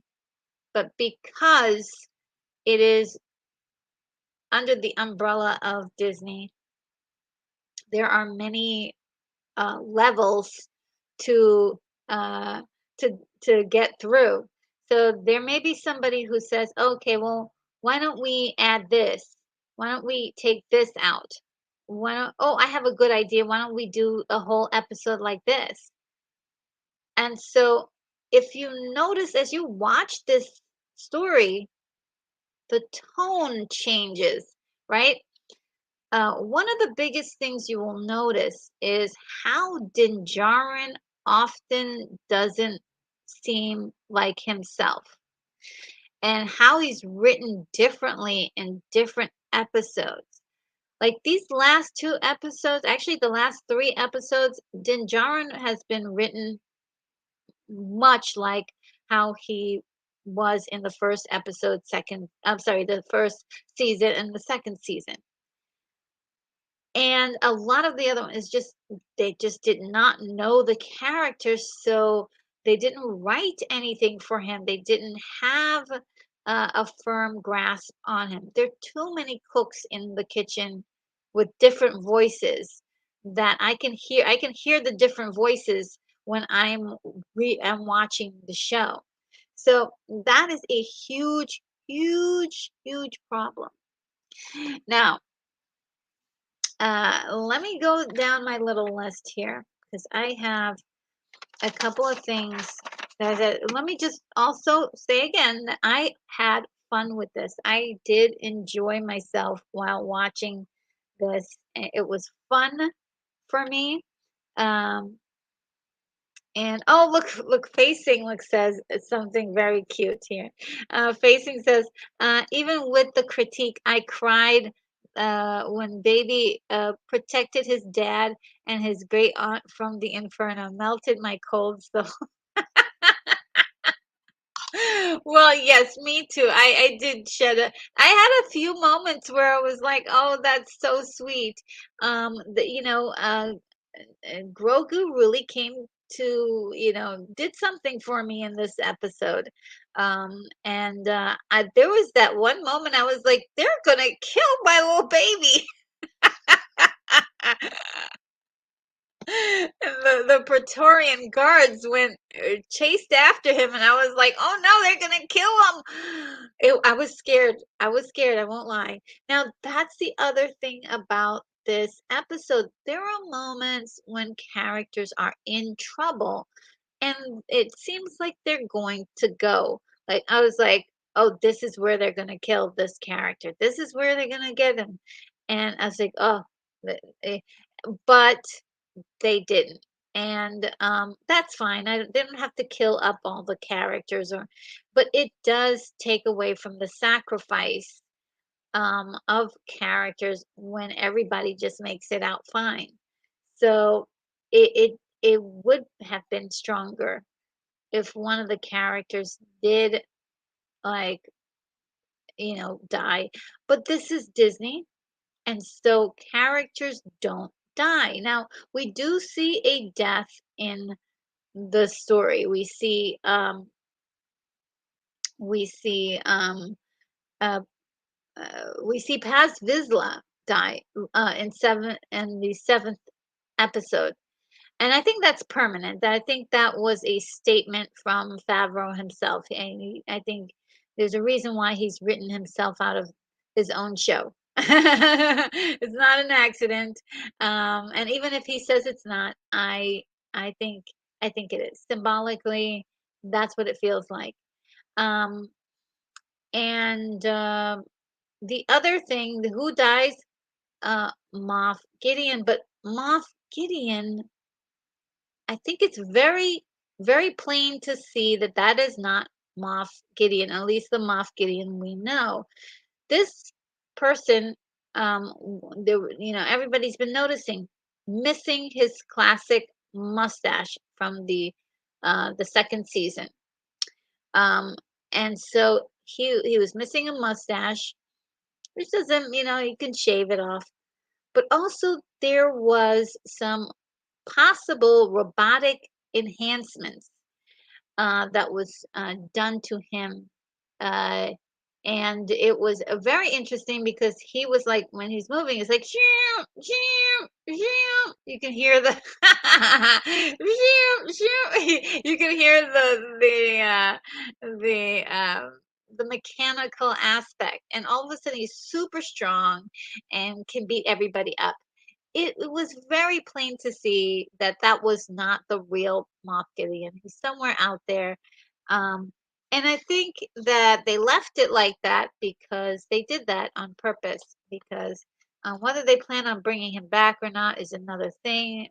but because it is under the umbrella of Disney, there are many levels to uh, to get through. So there may be somebody who says, "Okay, well, why don't we add this? Why don't we take this out? Oh, I have a good idea. Why don't we do a whole episode like this?" And so, if you notice as you watch this story, the tone changes, right? One of the biggest things you will notice is how Dinjarin often doesn't seem like himself, and how he's written differently in different episodes. Like these last two episodes, actually, the last three episodes, Dinjarin has been written much like how he was in the first episode, I'm sorry, the first season and the second season. And a lot of the other one is just they just did not know the characters, so they didn't write anything for him. They didn't have a firm grasp on him. There are too many cooks in the kitchen with different voices that I can hear the different voices when I'm watching the show. So that is a huge, huge, huge problem. Now, let me go down my little list here because I have a couple of things let me just also say again that I had fun with this. I did enjoy myself while watching this. It was fun for me. Um, and oh, look, Facing look says something very cute here. Facing says, even with the critique, I cried when baby protected his dad and his great aunt from the inferno, melted my cold soul. Well, yes, me too. I did I had a few moments where I was like, "Oh, that's so sweet." Grogu really came to, did something for me in this episode. There was that one moment I was like, "They're gonna kill my little baby." And the Praetorian guards went chased after him, and I was like, "Oh no, they're gonna kill him!" I was scared. I was scared. I won't lie. Now that's the other thing about this episode. There are moments when characters are in trouble, and it seems like they're going to go. Like I was like, "Oh, this is where they're gonna kill this character. This is where they're gonna get him," and I was like, "Oh." eh, But they didn't. And that's fine. They don't have to kill up all the characters, but it does take away from the sacrifice of characters when everybody just makes it out fine. So it would have been stronger if one of the characters did, like, die. But this is Disney, and so characters don't die. Now, we do see a death in the story. We see uh, we see Paz Vizsla die in the seventh episode. And I think that's permanent. I think that was a statement from Favreau himself. And I think there's a reason why he's written himself out of his own show. It's not an accident. And even if he says it's not, I think I think it is. Symbolically, that's what it feels like. Um, and the other thing, who dies? Moff Gideon, but Moff Gideon, I think it's very, very plain to see that that is not Moff Gideon, at least the Moff Gideon we know. This person, everybody's been noticing missing his classic mustache from the second season. Um, and so he was missing a mustache, which doesn't, you can shave it off. But also there was some possible robotic enhancements that was done to him. Uh, and it was very interesting because he was like, when he's moving, it's like, shoo, shoo, shoo. You can hear the, shoo, shoo. You can hear the mechanical aspect. And all of a sudden he's super strong and can beat everybody up. It was very plain to see that that was not the real Moff Gideon. He's somewhere out there. Um, and I think that they left it like that because they did that on purpose. Because whether they plan on bringing him back or not is another thing.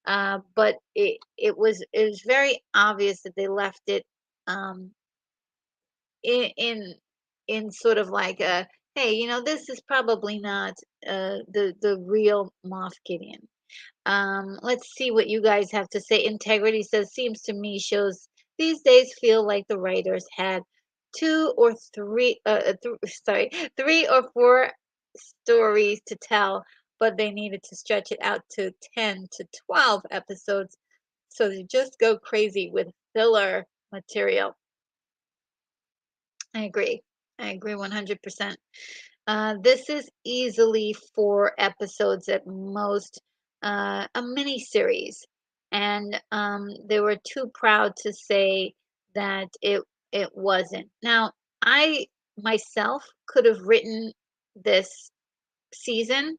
But it was very obvious that they left it um, in in in sort of like a, hey, this is probably not the real Moff Gideon. Let's see what you guys have to say. Integrity says, seems to me shows these days feel like the writers had two or three, sorry, 3 or 4 stories to tell, but they needed to stretch it out to 10 to 12 episodes. So they just go crazy with filler material. I agree. I agree 100%. This is easily 4 episodes at most, a mini series, and they were too proud to say that it wasn't. Now, I myself could have written this season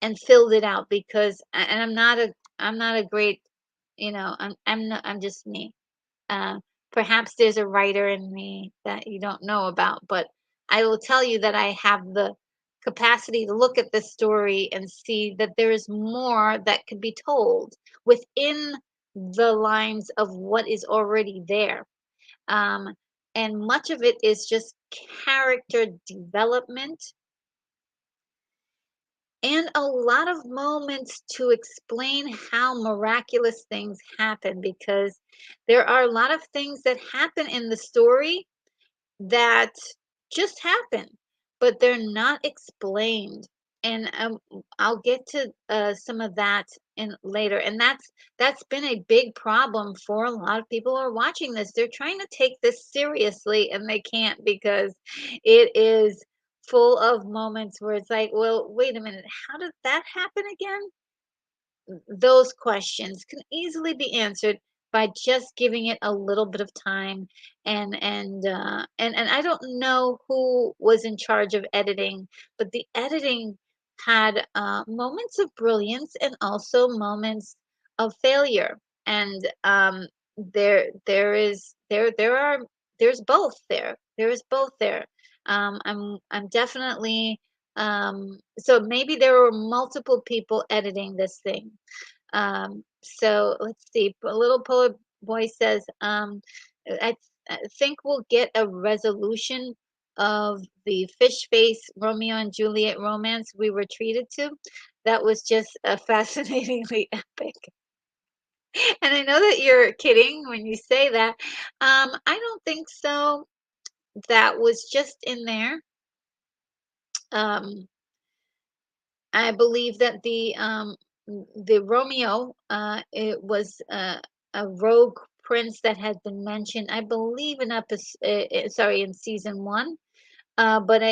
and filled it out because, and I'm not a great, I'm just me. Uh, Perhaps there's a writer in me that you don't know about, but I will tell you that I have the capacity to look at this story and see that there is more that could be told within the lines of what is already there. Um, and much of it is just character development and a lot of moments to explain how miraculous things happen because there are a lot of things that happen in the story that just happen, but they're not explained. And I'll get to some of that in later. And that's been a big problem for a lot of people who are watching this. They're trying to take this seriously and they can't because it is full of moments where it's like, well, wait a minute, how did that happen again? Those questions can easily be answered by just giving it a little bit of time and I don't know who was in charge of editing, but the editing had moments of brilliance and also moments of failure. And there are there's both there. There is both there. I'm definitely so maybe there were multiple people editing this thing. So let's see. A little poet boy says, I think we'll get a resolution of the fish face Romeo and Juliet romance we were treated to. That was just fascinatingly epic. And I know that you're kidding when you say that. I don't think so. That was just in there. Um, I believe that the Romeo, it was a rogue prince that had been mentioned, I believe, in sorry, in season one. But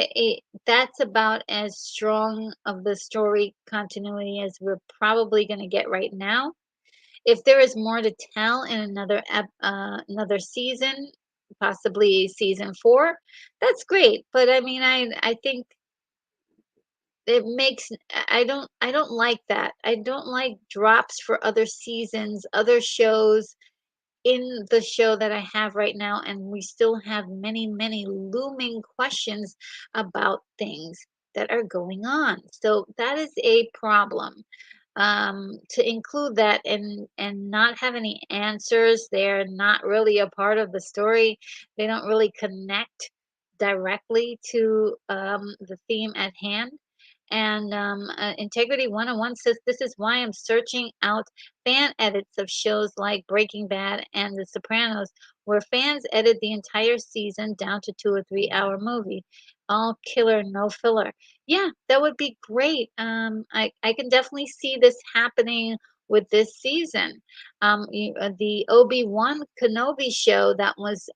that's about as strong of the story continuity as we're probably going to get right now. If there is more to tell in another season, possibly season 4, that's great. But I mean, I think it makes I don't like that. I don't like drops for other seasons, other shows in the show that I have right now, and we still have many, many looming questions about things that are going on. So that is a problem. To include that and not have any answers, they're not really a part of the story. They don't really connect directly to the theme at hand. And Integrity 101 says this is why I'm searching out fan edits of shows like Breaking Bad and The Sopranos, where fans edit the entire season down to 2 or 3 hour movie. All killer, no filler. Yeah, that would be great. I can definitely see this happening with this season. The Obi-Wan Kenobi show that was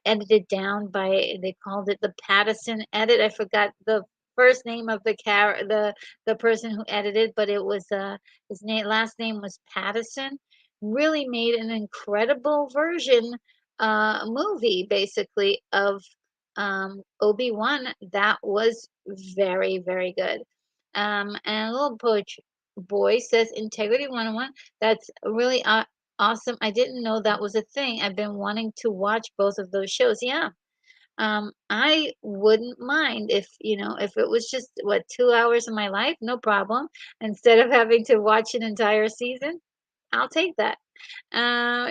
edited down by, they called it the Pattison edit. I forgot the first name of the person who edited, but it was his name last name was Pattison. Really made an incredible version movie basically of Obi-Wan that was very, very good. And a little poetry boy says Integrity 101. That's really awesome. I didn't know that was a thing. I've been wanting to watch both of those shows. Yeah. I wouldn't mind if, if it was just what, 2 hours of my life, no problem. Instead of having to watch an entire season, I'll take that.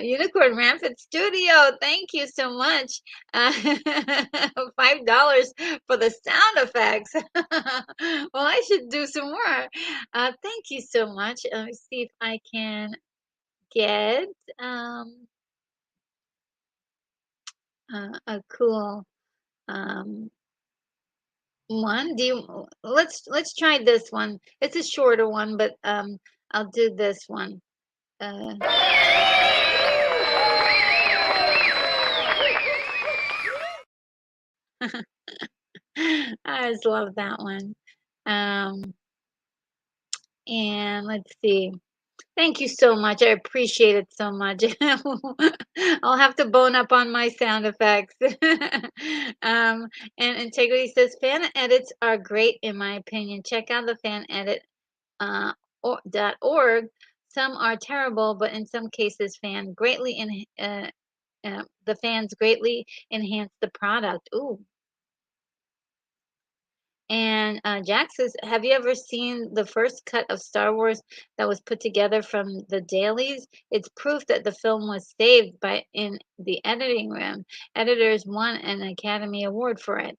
Unicorn Rampant Studio, thank you so much. Uh, $5 for the sound effects. Well, I should do some more. Thank you so much. Let me see if I can get um, a cool um, one. Let's try this one. It's a shorter one, but I'll do this one. Uh, I just love that one. Um, and let's see. Thank you so much. I appreciate it so much. I'll have to bone up on my sound effects. And Integrity says fan edits are great in my opinion. Check out the fan edit .org. Some are terrible, but in some cases, the fans greatly enhance the product. Ooh, and Jack says, have you ever seen the first cut of Star Wars that was put together from the dailies? It's proof that the film was saved by in the editing room. Editors won an Academy Award for it.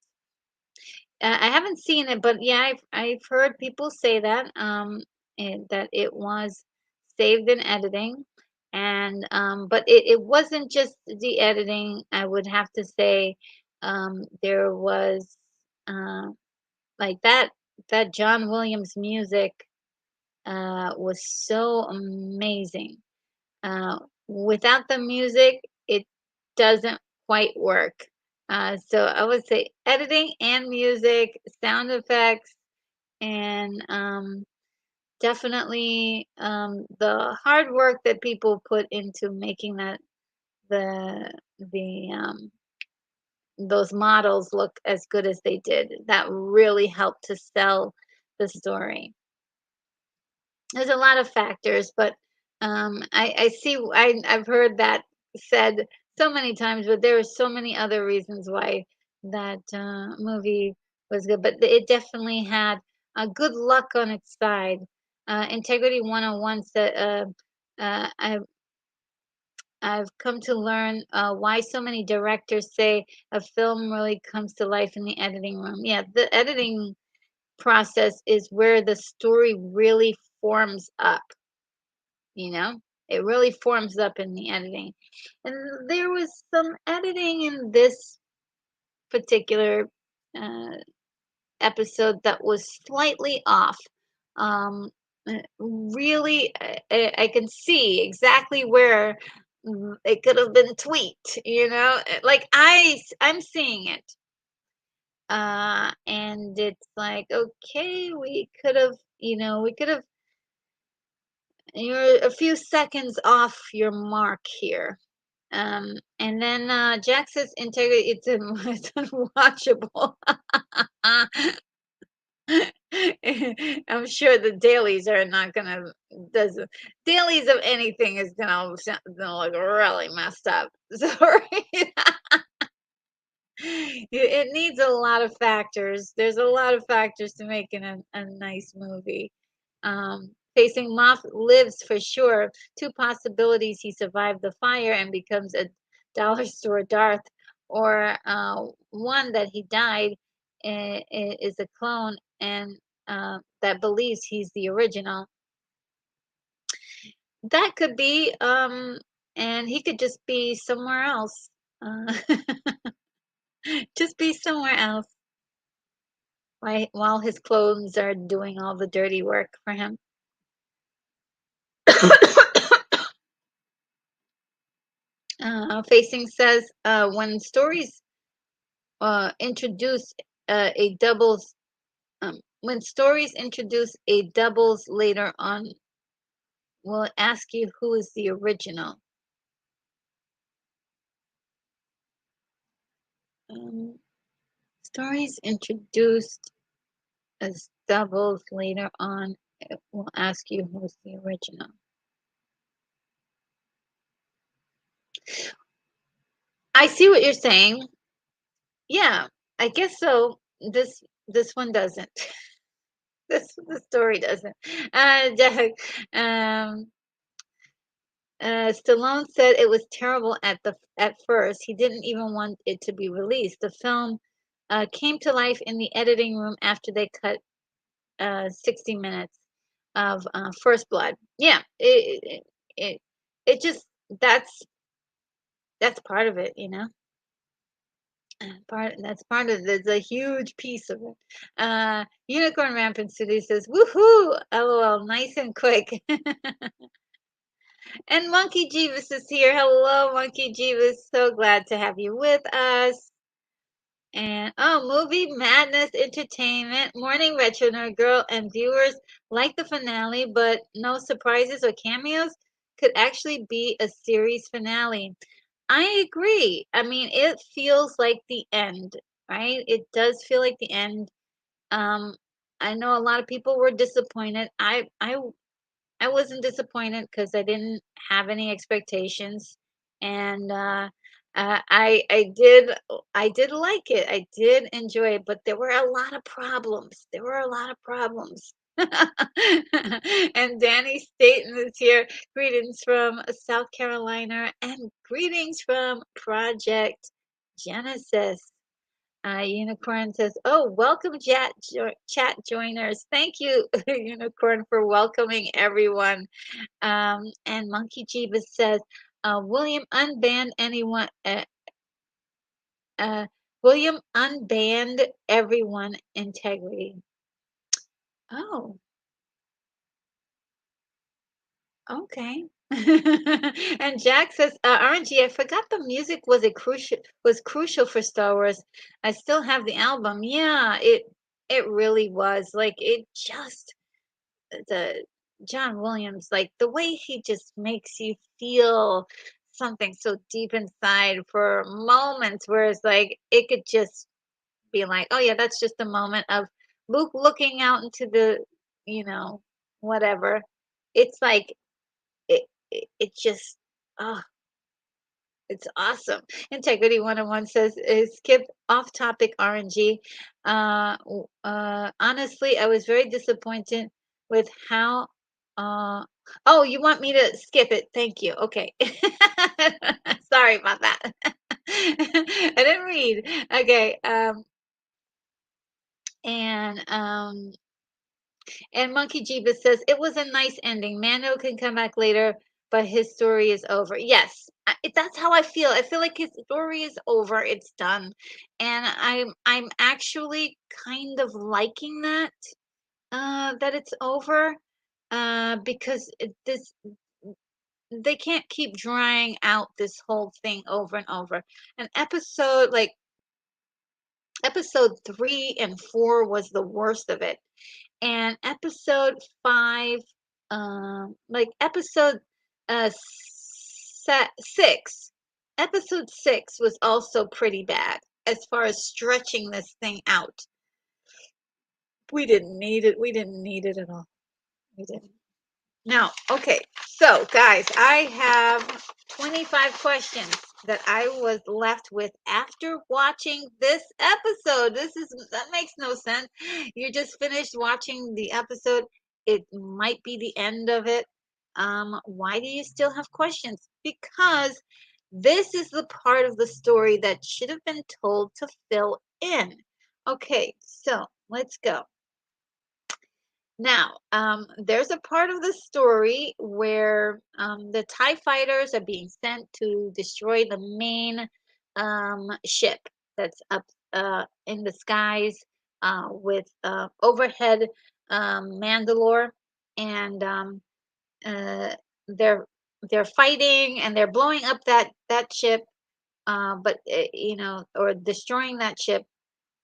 I haven't seen it, but yeah, I've heard people say that that it was saved in editing, and but it wasn't just the editing. I would have to say there was. Uh, like that John Williams music was so amazing. Without the music, it doesn't quite work. So I would say editing and music, sound effects, and definitely the hard work that people put into making the the those models look as good as they did. That really helped to sell the story. There's a lot of factors, but I see. I've heard that said so many times, but there are so many other reasons why that movie was good. But it definitely had a good luck on its side. Integrity 101 said, I've come to learn why so many directors say a film really comes to life in the editing room. Yeah, the editing process is where the story really forms up, you know? It really forms up in the editing. And there was some editing in this particular uh, episode that was slightly off. Really, I can see exactly where it could have been tweaked, like I'm seeing it. And it's like, okay, we could have, you're a few seconds off your mark here. And then Jack says integrity, it's unwatchable. I'm sure the dailies are not gonna does dailies of anything is gonna look really messed up. So it needs a lot of factors. There's a lot of factors to making a nice movie. Facing Moth lives for sure. Two possibilities: he survived the fire and becomes a dollar store Darth, or one that he died is a clone and that believes he's the original. That could be, and he could just be somewhere else. Uh, just be somewhere else while his clones are doing all the dirty work for him. Facing says introduce a doubles when stories introduce a doubles later on, will ask you who is the original. Um, Stories introduced as doubles later on, it will ask you who's the original. I see what you're saying. Yeah, I guess so. This one doesn't. The story doesn't. Um, Stallone said it was terrible at first. He didn't even want it to be released. The film came to life in the editing room after they cut 60 minutes of First Blood. Yeah, it, it just that's part of it, you know. That's part of it. There's a huge piece of it. Unicorn Rampant City says, "Woohoo! LOL, nice and quick." And Monkey Jeeves is here. Hello, Monkey Jeeves. So glad to have you with us. And movie madness entertainment. Morning retro nerd girl and viewers like the finale, but no surprises or cameos. Could actually be a series finale. I agree. I mean, it feels like the end, right? It does feel like the end. Um, I know a lot of people were disappointed. I wasn't disappointed because I didn't have any expectations, and I did like it. I did enjoy it, but there were a lot of problems. There were a lot of problems. And Danny Staten is here. Greetings from South Carolina, and greetings from Project Genesis. Unicorn says, "Oh, welcome, chat joiners. Thank you, Unicorn, for welcoming everyone." And Monkey Jeebus says, "William unbanned anyone. Uh, William unbanned everyone integrity." Oh, okay. And Jack says, "RNG, I forgot the music was crucial for Star Wars. I still have the album. Yeah, it really was. Like it just the John Williams, like the way he just makes you feel something so deep inside for moments where it's like it could just be like, oh yeah, that's just a moment of Luke looking out into the, you know, whatever. It's like it just oh, it's awesome. Integrity 101 says, skip off topic RNG. Honestly, I was very disappointed with how. Uh, oh, you want me to skip it? Thank you. Okay. Sorry about that. I didn't read. Okay. And um, and Monkey Jeebus says it was a nice ending. Mando can come back later, but his story is over. Yes, that's how I feel. I feel like his story is over. It's done, and I'm actually kind of liking that that it's over because this they can't keep drawing out this whole thing over and over. An episode like episode 3 and 4 was the worst of it, and episode 5 like episode 6 episode 6 was also pretty bad as far as stretching this thing out. We didn't need it. We didn't need it at all. We didn't. Now, okay, so guys, I have 25 questions that I was left with after watching this episode. That makes no sense. You just finished watching the episode. It might be the end of it. Why do you still have questions? Because this is the part of the story that should have been told to fill in. Okay, so let's go. Now, there's a part of the story where the TIE fighters are being sent to destroy the main ship that's up in the skies with overhead Mandalore, and uh, they're they're fighting and they're blowing up that ship, but or destroying that ship,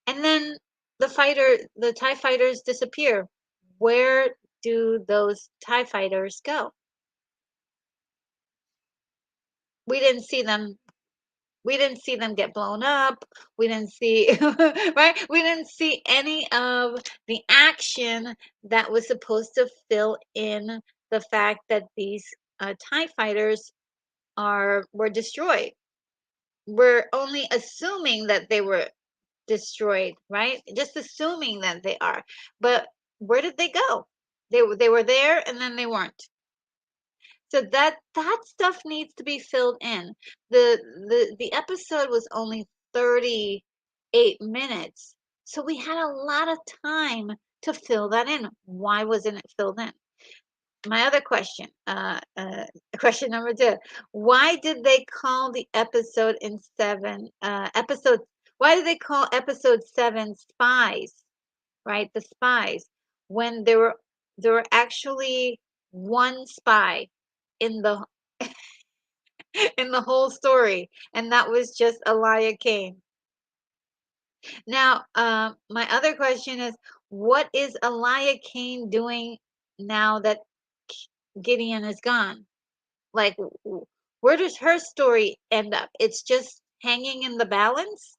and then the TIE fighters disappear. Where do those TIE fighters go? We didn't see them. We didn't see them get blown up. We didn't see, right? We didn't see any of the action that was supposed to fill in the fact that these TIE fighters were destroyed. We're only assuming that they were destroyed, right? Just assuming that they are. But where did they go? They were there and then they weren't. So that stuff needs to be filled in. The episode was only 38 minutes. So we had a lot of time to fill that in. Why wasn't it filled in? My other question, question number two, why did they call the episode in seven, episode, why did they call episode seven spies, right? The spies, when there were actually one spy in the in the whole story, and that was just Elia Kane. Now, my other question is, what is Elia Kane doing now that Gideon is gone? Like, where does her story end up? It's just hanging in the balance.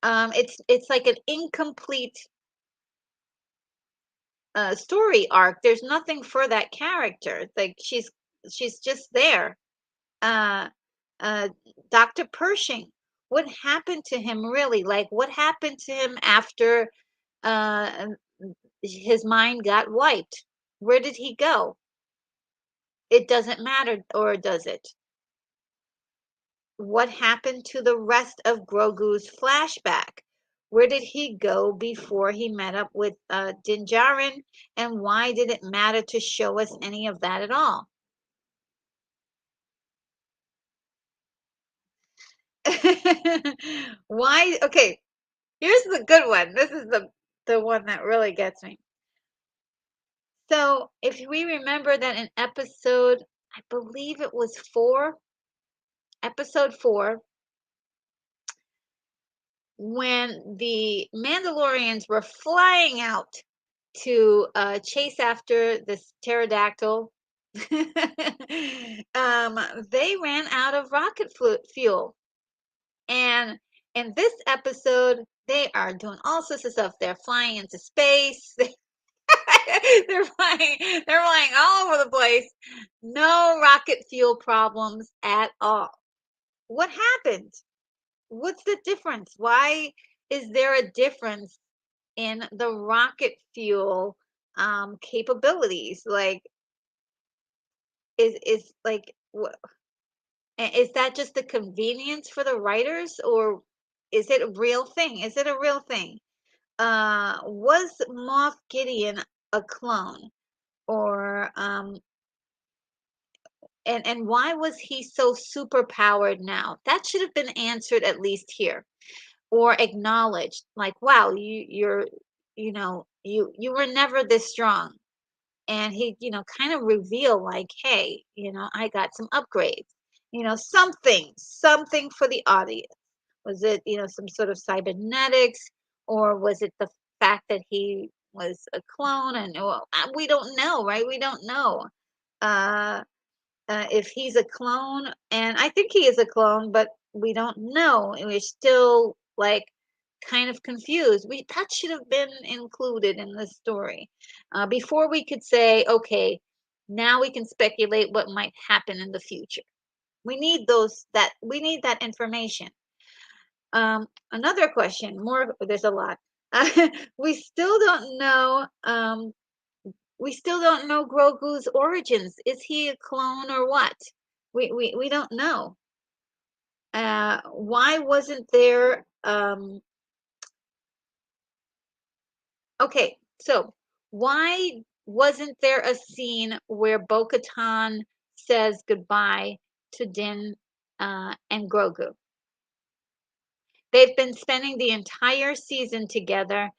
It's like an incomplete story arc. There's nothing for that character. It's like she's just there. Uh, uh, Dr. Pershing, what happened to him really? Like, what happened to him after uh, his mind got wiped? Where did he go? It doesn't matter, or does it? What happened to the rest of Grogu's flashback? Where did he go before he met up with Din Djarin? And why did it matter to show us any of that at all? Why? Okay, here's the good one. This is the one that really gets me. So, if we remember that in episode, I believe it was episode 4, when the Mandalorians were flying out to chase after this pterodactyl, um, they ran out of rocket fuel. And in this episode, they are doing all sorts of stuff. They're flying into space. They're flying all over the place. No rocket fuel problems at all. What happened? What's the difference? Why is there a difference in the rocket fuel capabilities? Like, is like is that just the convenience for the writers, or is it a real thing? Is it a real thing? Was Moff Gideon a clone? Or and why was he so super powered now? That should have been answered at least here, or acknowledged. Like, wow, you were never this strong. And he, kind of reveal like, hey, I got some upgrades. Something for the audience. Was it, some sort of cybernetics, or was it the fact that he was a clone? And well, we don't know, right? We don't know. Uh, if he's a clone, and I think he is a clone, but we don't know. And we're still like kind of confused. That should have been included in the story before we could say, okay, now we can speculate what might happen in the future. We need that information. Another question, more, there's a lot. We still don't know. We still don't know Grogu's origins. Is he a clone or what? We don't know. Why wasn't there? Okay, so why wasn't there a scene where Bo-Katan says goodbye to Din and Grogu? They've been spending the entire season together,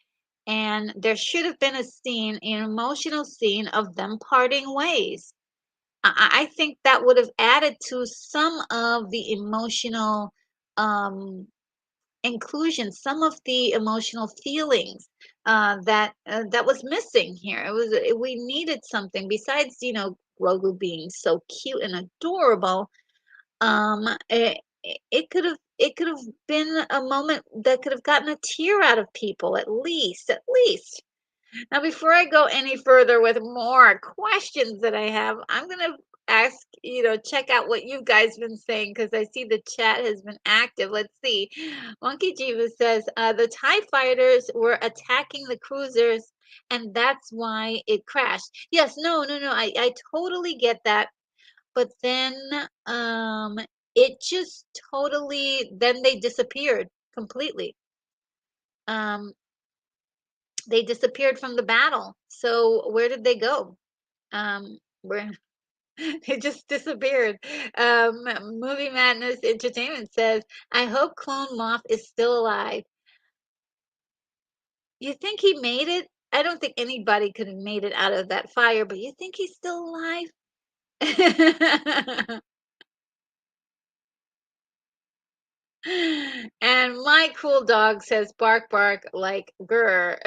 and there should have been a scene, an emotional scene of them parting ways. I think that would have added to some of the emotional um, inclusion, some of the emotional feelings that was missing here. We needed something besides, Grogu being so cute and adorable. It could have been a moment that could have gotten a tear out of people, at least. Now, before I go any further with more questions that I have, I'm going to ask, check out what you guys been saying because I see the chat has been active. Let's see. Monkey Jiva says the TIE fighters were attacking the cruisers and that's why it crashed. Yes, no. I totally get that. But then it just totally, then they disappeared completely. Um, they disappeared from the battle. So where did they go? Where they just disappeared. Movie Madness Entertainment says, "I hope Clone Moff is still alive." You think he made it? I don't think anybody could have made it out of that fire, but you think he's still alive? And my cool dog says, "Bark, bark, like grr."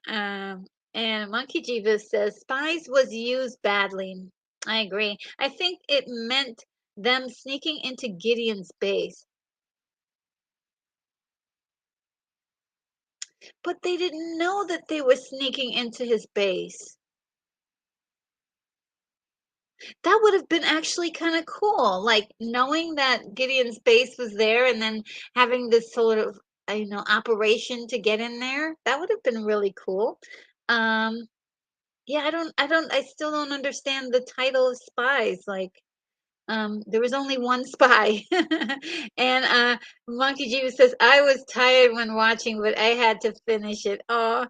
Um, and Monkey Jeeves says spies was used badly. I agree. I think it meant them sneaking into Gideon's base, but they didn't know that they were sneaking into his base. That would have been actually kind of cool, like knowing that Gideon's base was there and then having this sort of, operation to get in there. That would have been really cool. Um, yeah, I still don't understand the title of spies. Like, there was only one spy. And Monkey Jesus says, I was tired when watching, but I had to finish it. Oh,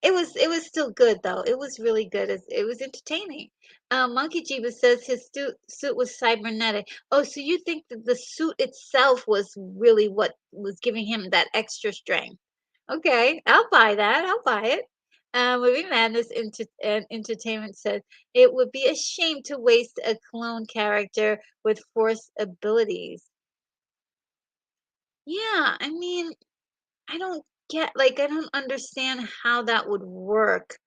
it was still good though. It was really good. It was entertaining. Monkey Jeebus says his suit was cybernetic. Oh, so you think that the suit itself was really what was giving him that extra strength? Okay, I'll buy that. I'll buy it. Movie Madness Entertainment said it would be a shame to waste a clone character with force abilities. Yeah, I mean, I don't understand how that would work.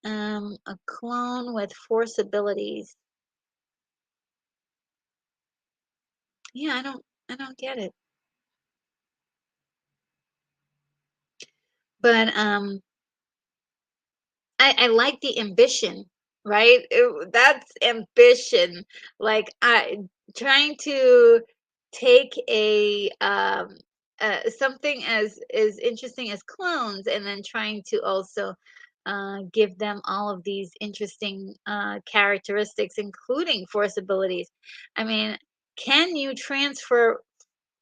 A clone with force abilities. Yeah, I don't get it. But I like the ambition, right? That's ambition. Like I trying to take something as interesting as clones and then trying to also give them all of these interesting characteristics, including force abilities. I mean, can you transfer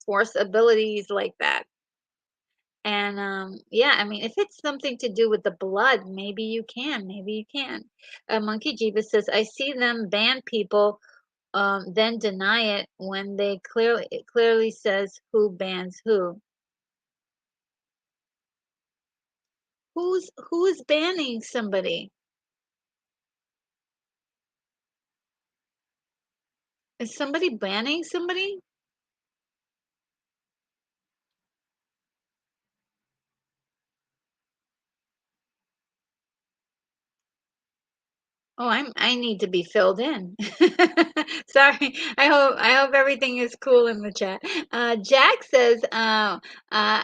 force abilities like that? And yeah, I mean, if it's something to do with the blood, maybe you can, maybe you can. Monkey Jeebus says, I see them ban people, then deny it when it clearly says who bans who. Who is banning somebody? Is somebody banning somebody? Oh, I need to be filled in. Sorry. I hope everything is cool in the chat. Jack says, I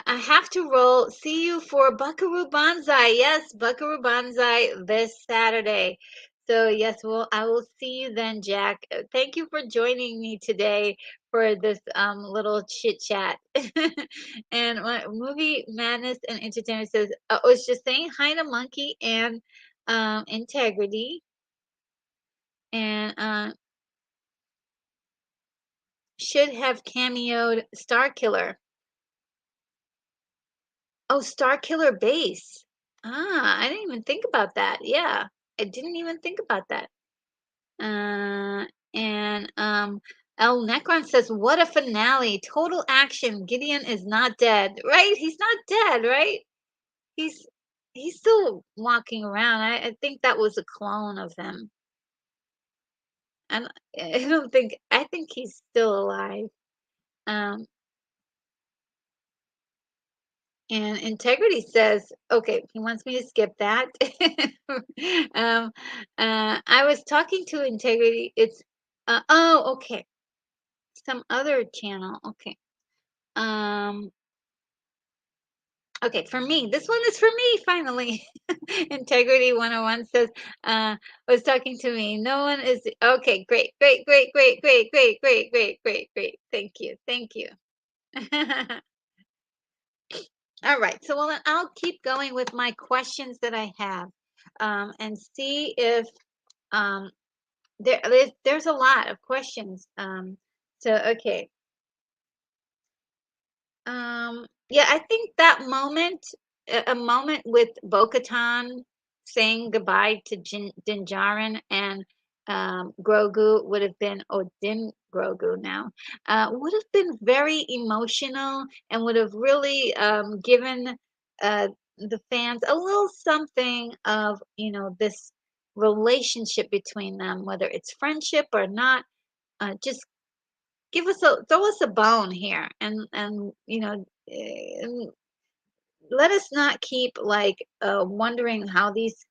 have to roll. See you for Buckaroo Banzai. Yes, Buckaroo Banzai this Saturday. So yes, well, I will see you then, Jack. Thank you for joining me today for this little chit chat. And my movie Madness and Entertainment says, I was just saying hi to Monkey and Integrity. And should have cameoed Star Killer. Oh, Star Killer Base. I didn't even think about that. Yeah, I didn't even think about that. And El Necron says, "What a finale! Total action. Gideon is not dead, right? He's not dead, right? He's he's still walking around. I think that was a clone of him. And I don't think I think he's still alive. Um, And Integrity says, okay, he wants me to skip that. um, I was talking to Integrity. It's, oh, okay, some other channel. Okay. Um, okay, for me, this one is for me finally. Integrity 101 says, was talking to me. No one is, okay, great, great, great, great, great, great, great, great, great, great. Thank you. Thank you. All right, so well, then I'll keep going with my questions that I have, and see if um, there's a lot of questions. So okay, yeah, I think that moment, a moment with Bo-Katan saying goodbye to Din Djarin and Grogu would have been, oh, Din Grogu now, would have been very emotional and would have really given the fans a little something of, this relationship between them, whether it's friendship or not. Just give us a throw us a bone here and let us not keep like wondering how these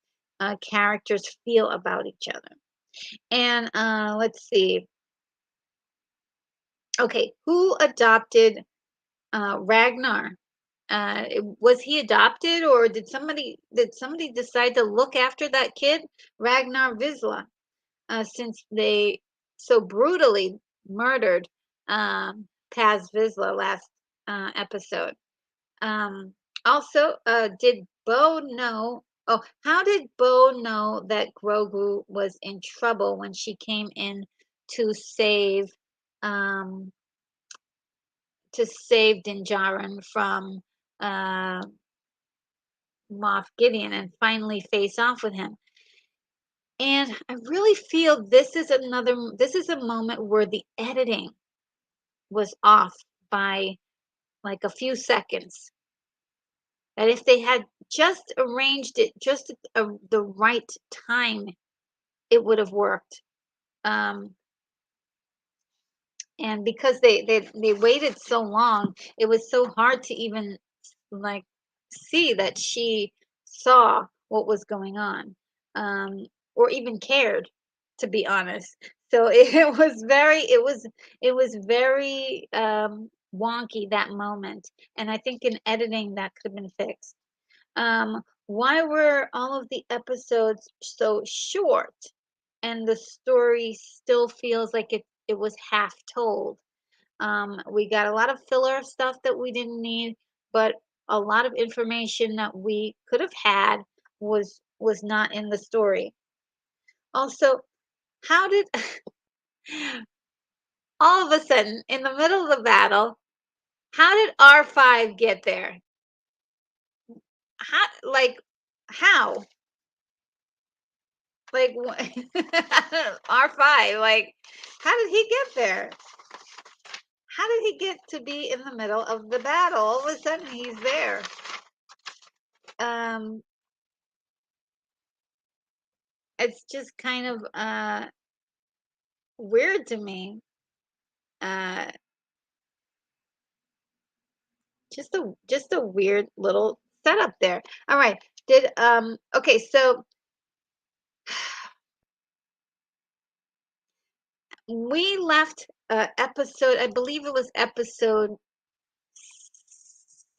characters feel about each other. And let's see, okay, who adopted Ragnar? Was he adopted, or did somebody decide to look after that kid, Ragnar Vizsla, since they so brutally murdered Paz Vizsla last episode? Um, Also, did Bo know? Oh, how did Bo know that Grogu was in trouble when she came in to save um, Din Djarin from uh, Moff Gideon and finally face off with him? And I really feel this is a moment where the editing was off by like a few seconds. That if they had just arranged it just at the right time, it would have worked. Um, and because they waited so long, it was so hard to even like see that she saw what was going on, or even cared, to be honest. So it was very wonky, that moment, and I think in editing that could have been fixed. Why were all of the episodes so short and the story still feels like it was half told? We got a lot of filler stuff that we didn't need, but a lot of information that we could have had was not in the story. Also, how did all of a sudden in the middle of the battle, how did R5 get there? How, like, how? Like R5, like how did he get there? How did he get to be in the middle of the battle? All of a sudden he's there. Um it's just kind of weird to me. Uh just a weird little setup there. All right. Did okay, so We left episode, I believe it was episode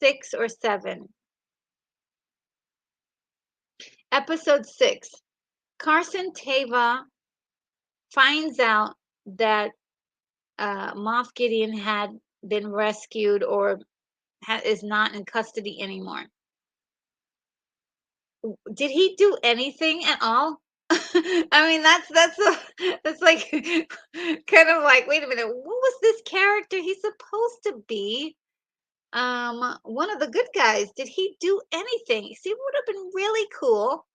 6 or 7. Episode 6. Carson Teva finds out that Moff Gideon had been rescued or is not in custody anymore. Did he do anything at all? I mean, that's like kind of like, wait a minute, what was this character? He's supposed to be one of the good guys. Did he do anything? See, it would have been really cool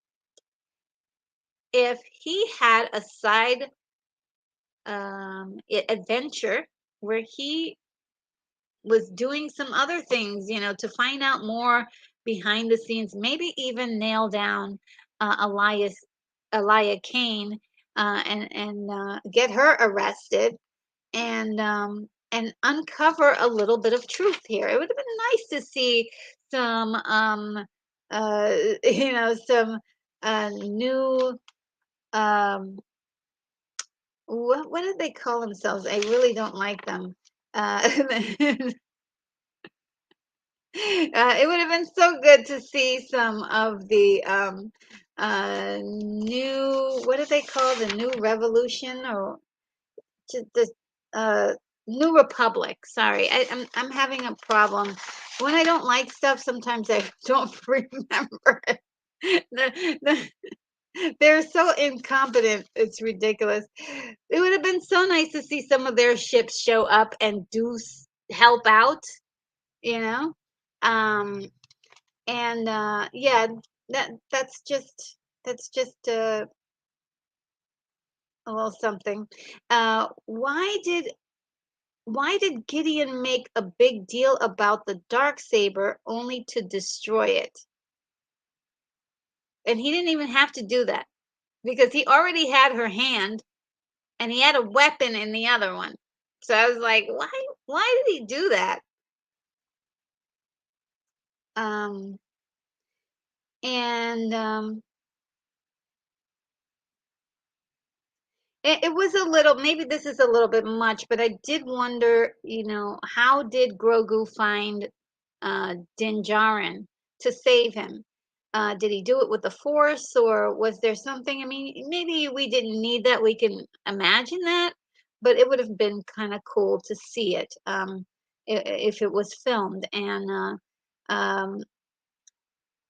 if he had a side adventure where he was doing some other things, to find out more behind the scenes, maybe even nail down Elias, Elia Kane, and get her arrested and uncover a little bit of truth here. It would have been nice to see some, some new. Um, what did they call themselves? I really don't like them. It would have been so good to see some of the new, what do they call the new revolution or the uh, new republic? Sorry, I'm having a problem when I don't like stuff. Sometimes I don't remember it. They're so incompetent. It's ridiculous. It would have been so nice to see some of their ships show up and help out, you know. Um, and yeah, that's just a little something. Uh why did Gideon make a big deal about the dark saber only to destroy it? And he didn't even have to do that because he already had her hand and he had a weapon in the other one. So I was like, why did he do that? um and it was a little, maybe this is a little bit much, but I did wonder, how did Grogu find Din Djarin to save him? Did he do it with the Force, or was there something? I mean, maybe we didn't need that. We can imagine that, but it would have been kind of cool to see it if it was filmed. And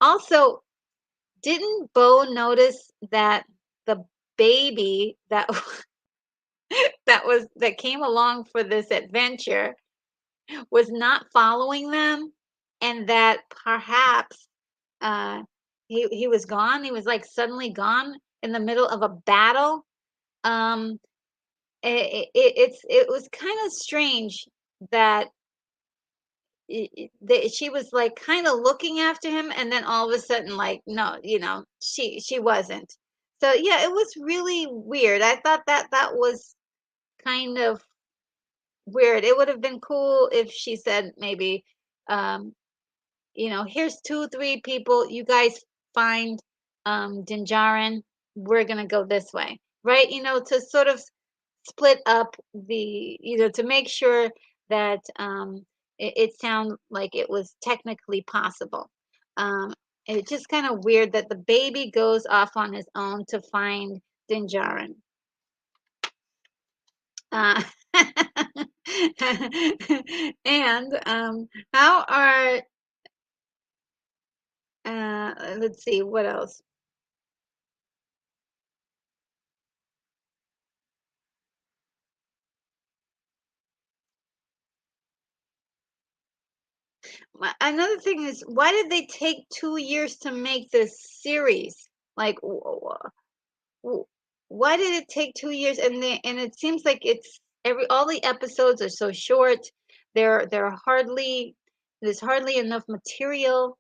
also, didn't Bo notice that the baby that came along for this adventure was not following them, and that perhaps uh he was gone. He was like suddenly gone in the middle of a battle. um it was kind of strange that that she was like kind of looking after him, and then all of a sudden, like, no, she wasn't. So yeah, it was really weird. I thought that was kind of weird. It would have been cool if she said maybe, um, here's 2, 3 people. You guys find Din Djarin. We're gonna go this way, right? To sort of split up to make sure that it sounded like it was technically possible. Um, it's just kind of weird that the baby goes off on his own to find Din Djarin. Uh, and how are let's see what else. Another thing is, why did they take 2 years to make this series? Like, w- why did it take 2 years? And it seems like it's all the episodes are so short. They're hardly there's hardly enough material.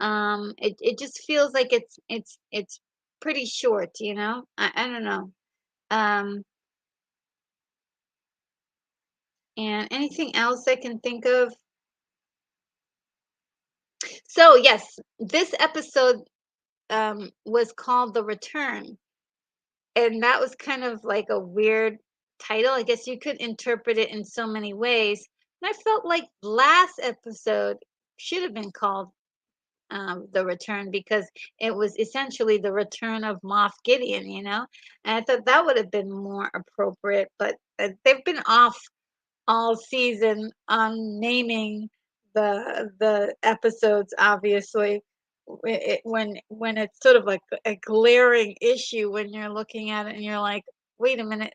It just feels like it's pretty short. I don't know. Um, and anything else I can think of? So yes, this episode was called The Return, and that was kind of like a weird. title. I guess you could interpret it in so many ways. And I felt like last episode should have been called The Return because it was essentially the return of Moff Gideon, you know? And I thought that would have been more appropriate, but they've been off all season on naming the episodes, obviously. When it's sort of like a glaring issue when you're looking at it and you're like, wait a minute,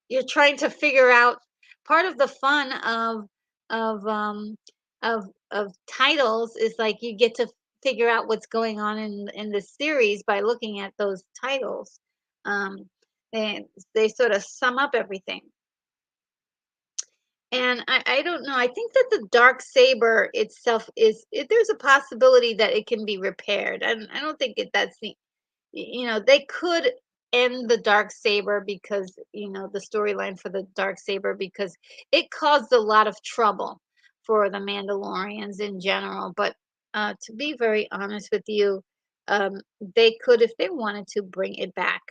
you're trying to figure out part of the fun of um of titles is like you get to figure out what's going on in the series by looking at those titles. um they sort of sum up everything. And I don't know, I think that the dark saber itself there's a possibility that it can be repaired. I don't think that's the you know, they could end the dark saber because, you know, the storyline for the dark saber because it caused a lot of trouble for the Mandalorians in general. But to be very honest with you, they could, if they wanted to, bring it back.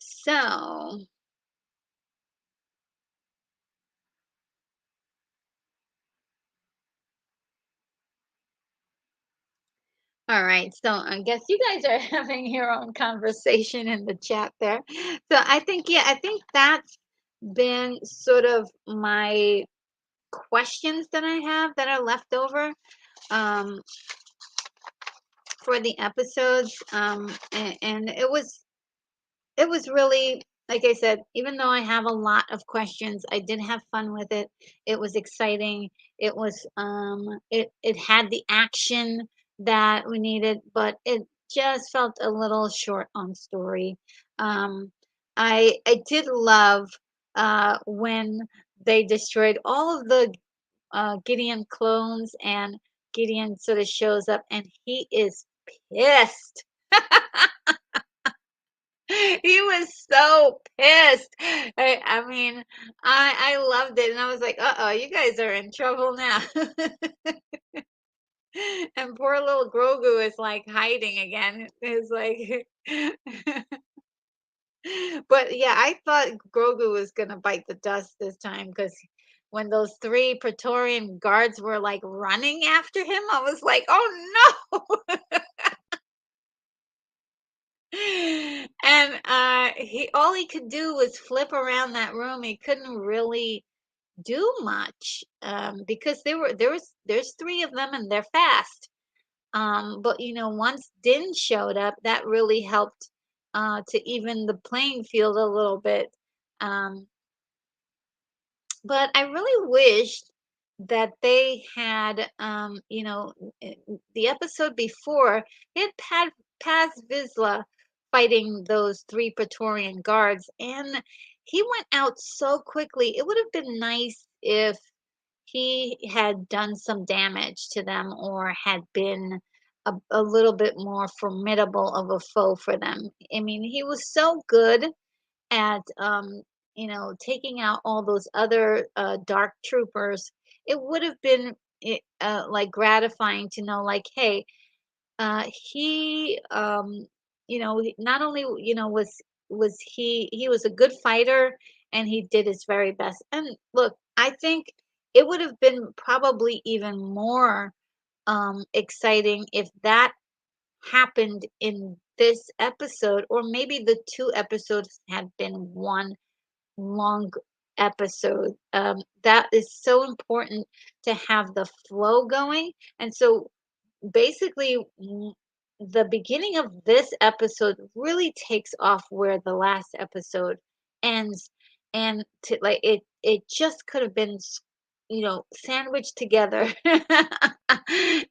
So, all right. So I guess you guys are having your own conversation in the chat there. So I think, yeah, I think that's been sort of my questions that I have that are left over um, for the episodes. And it was really, like I said, even though I have a lot of questions, I did have fun with it. It was exciting. It had the action that we needed, but it just felt a little short on story. Um, I did love when they destroyed all of the Gideon clones, and Gideon sort of shows up and he is pissed. He was so pissed. I mean, I loved it, and I was like, "Uh-oh, you guys are in trouble now." And poor little Grogu is like hiding again. It's like, but yeah, I thought Grogu was gonna bite the dust this time because when those three Praetorian guards were like running after him, I was like, "Oh no!" And he all he could do was flip around that room. He couldn't really do much because there's three of them and they're fast. But you know, once Din showed up, that really helped to even the playing field a little bit. Um, but I really wished that they had, you know, the episode before it had Paz Vizsla fighting those three Praetorian guards, and he went out so quickly. It would have been nice if he had done some damage to them or had been a little bit more formidable of a foe for them. I mean, he was so good at you know, taking out all those other dark troopers. It would have been like gratifying to know, like, hey, he you know, not only, you know, was he was a good fighter and he did his very best. And look, I think it would have been probably even more exciting if that happened in this episode, or maybe the two episodes had been one long episode. That is so important to have the flow going. And so basically, the beginning of this episode really takes off where the last episode ends. And to like it just could have been you know, sandwiched together.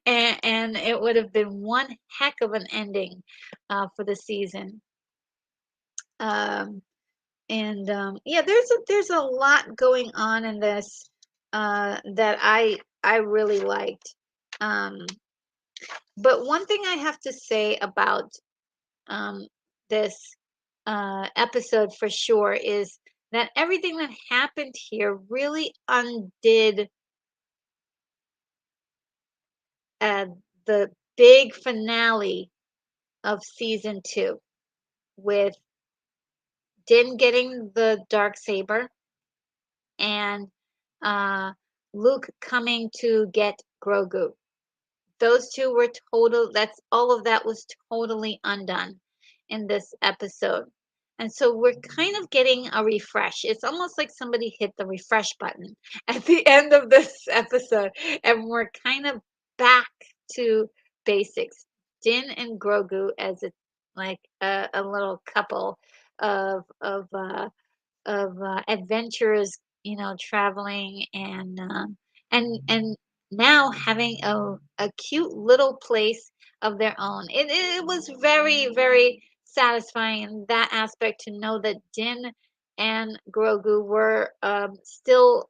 And it would have been one heck of an ending for the season. um and yeah, there's a lot going on in this that I really liked. um but one thing I have to say about um this episode for sure is that everything that happened here really undid uh the big finale of season 2 with Din getting the dark saber, and uh, Luke coming to get Grogu. Those two were total, that's all of that was totally undone in this episode. And so we're kind of getting a refresh. It's almost like somebody hit the refresh button at the end of this episode, and we're kind of back to basics. Din and Grogu as a like a little couple of adventurers, traveling, and now having a cute little place of their own. It was very, very satisfying in that aspect to know that Din and Grogu were still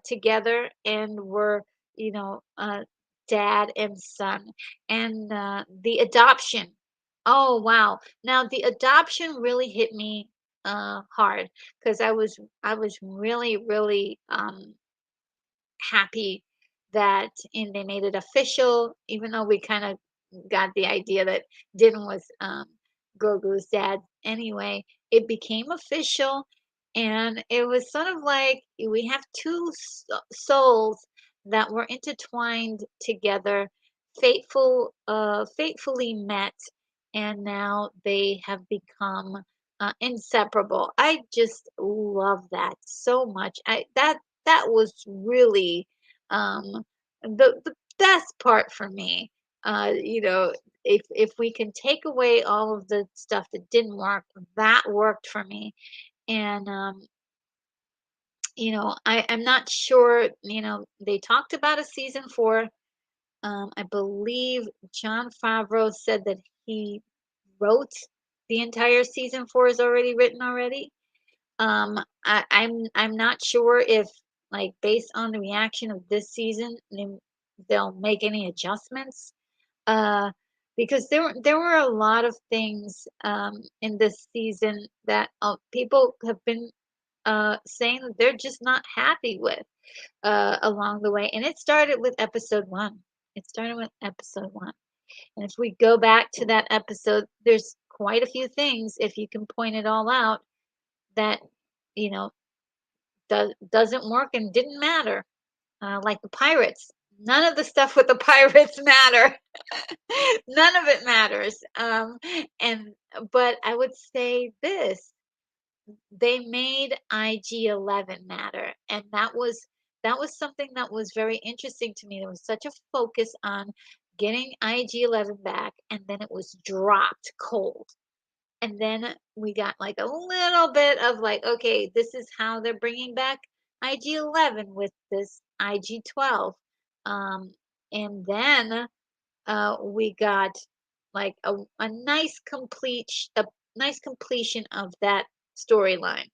together and were, you know, uh, dad and son. And the adoption. Oh, wow. Now, the adoption really hit me hard because I was really, really happy that and they made it official, even though we kind of got the idea that Din was Grogu's dad anyway. It became official, and it was sort of like we have two souls that were intertwined together, fatefully met, and now they have become inseparable. I just love that so much. That was really the best part for me. If we can take away all of the stuff that didn't work, that worked for me. And I'm not sure. They talked about a season four. I believe John Favreau said that he wrote the entire season four is already written already. I'm not sure if, like, based on the reaction of this season, they'll make any adjustments. Uh, because there were a lot of things in this season that people have been saying that they're just not happy with along the way, and it started with episode one. It started with episode one, and if we go back to that episode, there's quite a few things, if you can point it all out, that you know doesn't work and didn't matter. Like the pirates. None of the stuff with the pirates matter. None of it matters. And but I would say this: they made IG-11 matter, and that was something that was very interesting to me. There was such a focus on getting IG-11 back, and then it was dropped cold. And then we got like a little bit of like, okay, this is how they're bringing back IG-11 with this IG-12. Um, and then we got like a nice completion of that storyline.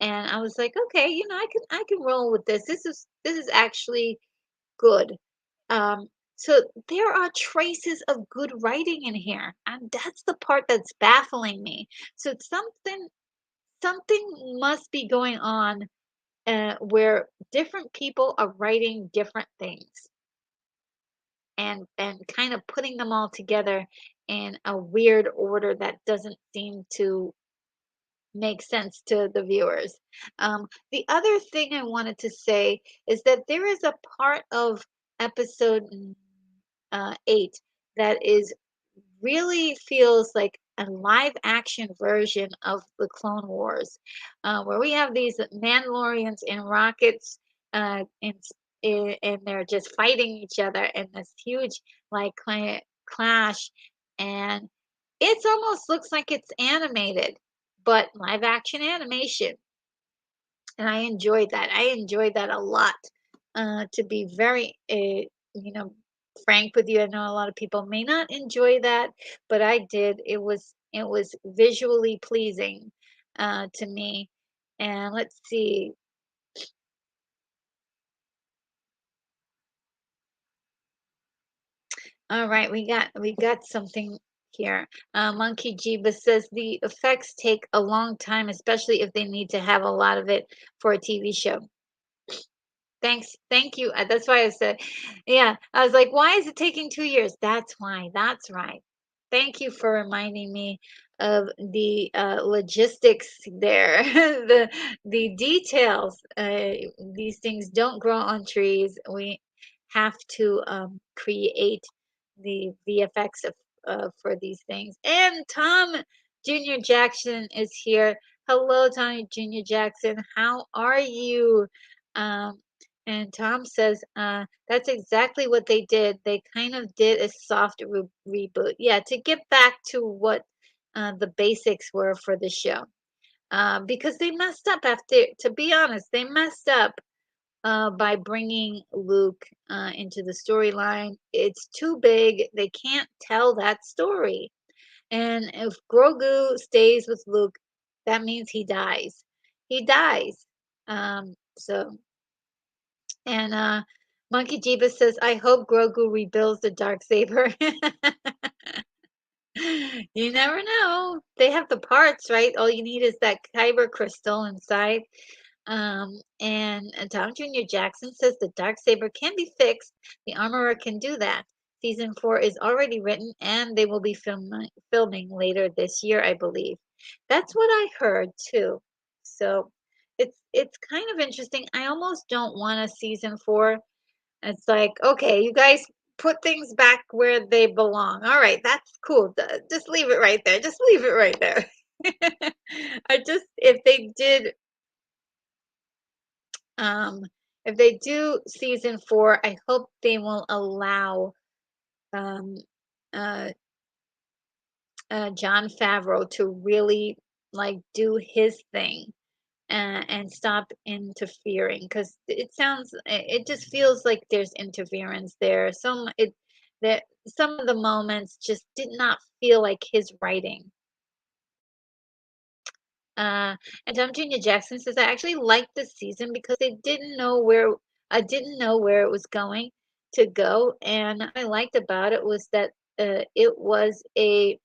And I was like, okay, I can roll with this. This is actually good. Um, so there are traces of good writing in here, and that's the part that's baffling me. So something must be going on where different people are writing different things and kind of putting them all together in a weird order that doesn't seem to make sense to the viewers. The other thing I wanted to say is that there is a part of episode 8 that is really feels like a live action version of the Clone Wars, where we have these Mandalorians in rockets, and they're just fighting each other in this huge like clash, and it almost looks like it's animated, but live action animation, and I enjoyed that. I enjoyed that a lot. To be very, frank with you, I know a lot of people may not enjoy that, but I did. It was visually pleasing to me. And let's see. All right, we got something here. Monkey Jiba says the effects take a long time, especially if they need to have a lot of it for a TV show. Thanks. Thank you. That's why I said, yeah. I was like, why is it taking 2 years? That's why. That's right. Thank you for reminding me of the logistics there, the details. These things don't grow on trees. We have to create the VFX for these things. And Tom Junior Jackson is here. Hello, Tom Junior Jackson. How are you? Um, and Tom says, that's exactly what they did. They kind of did a soft reboot. Yeah, to get back to what the basics were for the show. Because they messed up after, to be honest, they messed up by bringing Luke into the storyline. It's too big. They can't tell that story. And if Grogu stays with Luke, that means he dies. He dies. So and Monkey Jeebus says, I hope Grogu rebuilds the dark saber. You never know. They have the parts, right? All you need is that kyber crystal inside. And Tom Junior Jackson says the dark saber can be fixed. The armorer can do that. Season 4 is already written, and they will be filming later this year, I believe. That's what I heard too. So it's kind of interesting. I almost don't want a season 4. It's like, okay, you guys put things back where they belong. All right, that's cool. Just leave it right there. Just leave it right there. I just um if they do season 4, I hope they will allow um uh John Favreau to really like do his thing and stop interfering because it just feels like there's interference there. That some of the moments just did not feel like his writing. And Tom Junior Jackson says, I actually liked this season because they didn't know where I didn't know where it was going to go, and what I liked about it was that it was a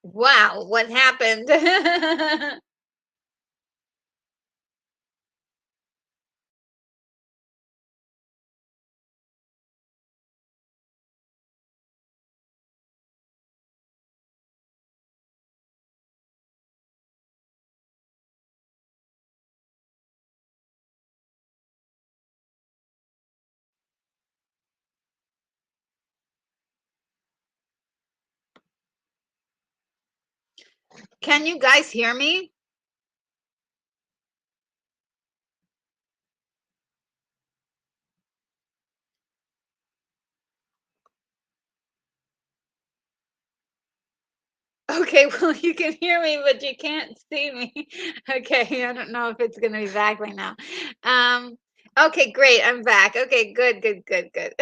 wow, what happened? Can you guys hear me? Okay, well, you can hear me, but you can't see me. Okay, I don't know if it's gonna be back right now. Um, okay, great, I'm back. Okay, good, good, good, good.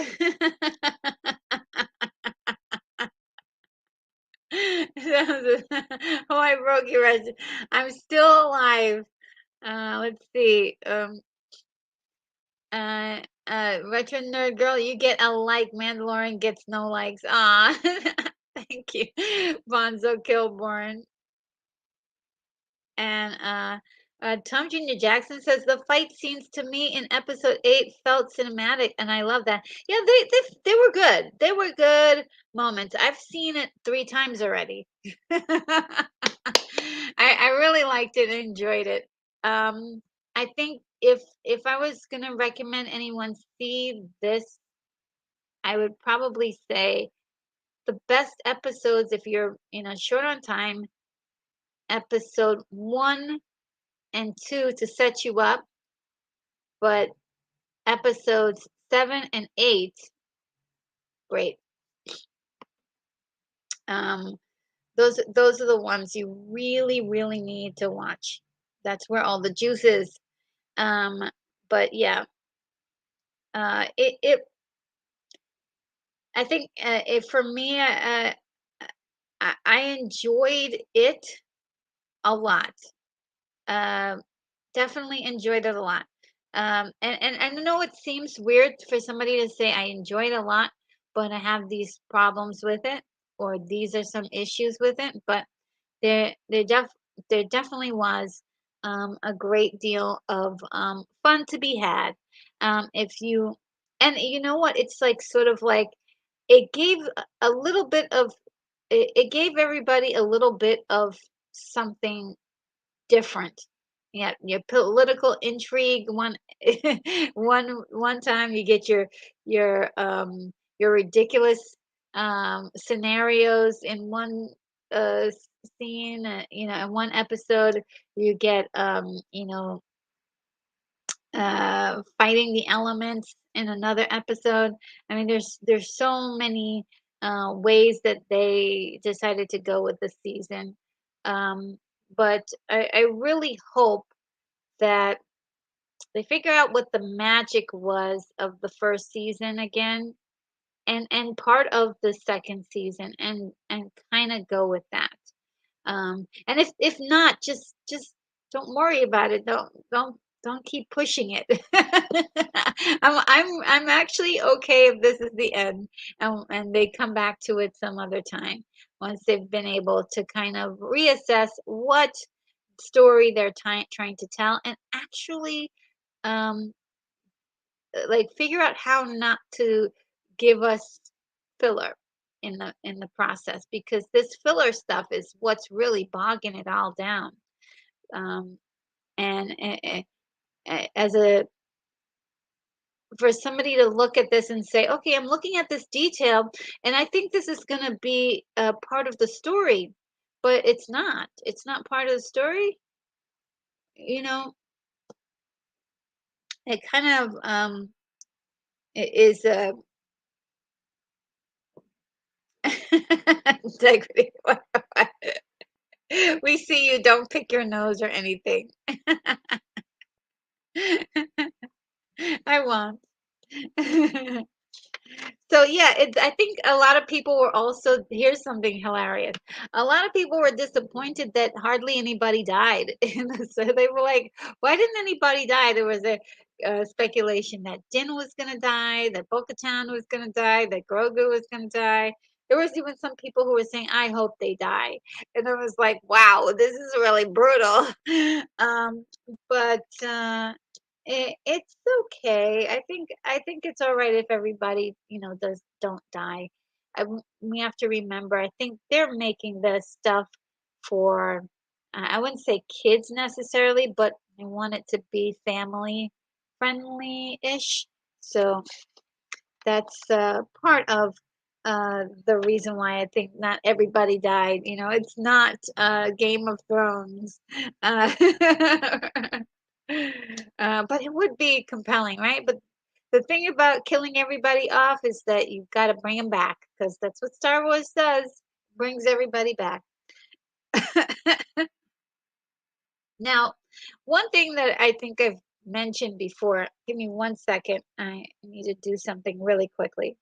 Oh, I broke your rest. I'm still alive. Let's see. Retro nerd girl, you get a like. Mandalorian gets no likes. Ah, thank you, Bonzo Kilborn. And Tom Junior Jackson says the fight scenes to me in episode 8 felt cinematic, and I love that. Yeah, they were good. They were good moments. I've seen it 3 times already. I really liked it and enjoyed it. I think if I was gonna recommend anyone see this, I would probably say the best episodes if you're short on time, episode 1 and 2 to set you up, but episodes 7 and 8, great. Um, those are the ones you really, really need to watch. That's where all the juice is. Um, but yeah, it I think for me, I enjoyed it a lot. Uh, Definitely enjoyed it a lot. And I know it seems weird for somebody to say I enjoyed a lot, but I have these problems with it, or these are some issues with it. But there, there def, there definitely was a great deal of fun to be had. If you, and you know what, it's like sort of like it gave a little bit of, it gave everybody a little bit of something different. Yeah, your political intrigue. One time you get your ridiculous scenarios in one scene. In one episode you get fighting the elements in another episode. I mean, there's so many ways that they decided to go with the season. But I really hope that they figure out what the magic was of the first season again, and part of the second season, and kind of go with that. And if not, just don't worry about it. Don't keep pushing it. I'm actually okay if this is the end, and they come back to it some other time once they've been able to kind of reassess what story they're trying to tell, and actually um like figure out how not to give us filler in the process, because this filler stuff is what's really bogging it all down. um and as a for somebody to look at this and say, okay, I'm looking at this detail and I think this is going to be a part of the story, but it's not part of the story. you know it kind of is integrity. We see you, don't pick your nose or anything. I won't. So yeah, I think a lot of people were also, here's something hilarious. A lot of people were disappointed that hardly anybody died. And so they were like, why didn't anybody die? There was a speculation that Din was going to die, that Bo-Katan was going to die, that Grogu was going to die. There was even some people who were saying, I hope they die. And I was like, wow, this is really brutal. But it's okay. I think it's all right if everybody, don't die. We have to remember, I think they're making this stuff for, I wouldn't say kids necessarily, but I want it to be family friendly-ish. So that's part of the reason why I think not everybody died. It's not Game of Thrones. Uh, but it would be compelling, right? But the thing about killing everybody off is that you've got to bring them back, because that's what Star Wars does, brings everybody back. Now, one thing that I think I've mentioned before, give me 1 second. I need to do something really quickly.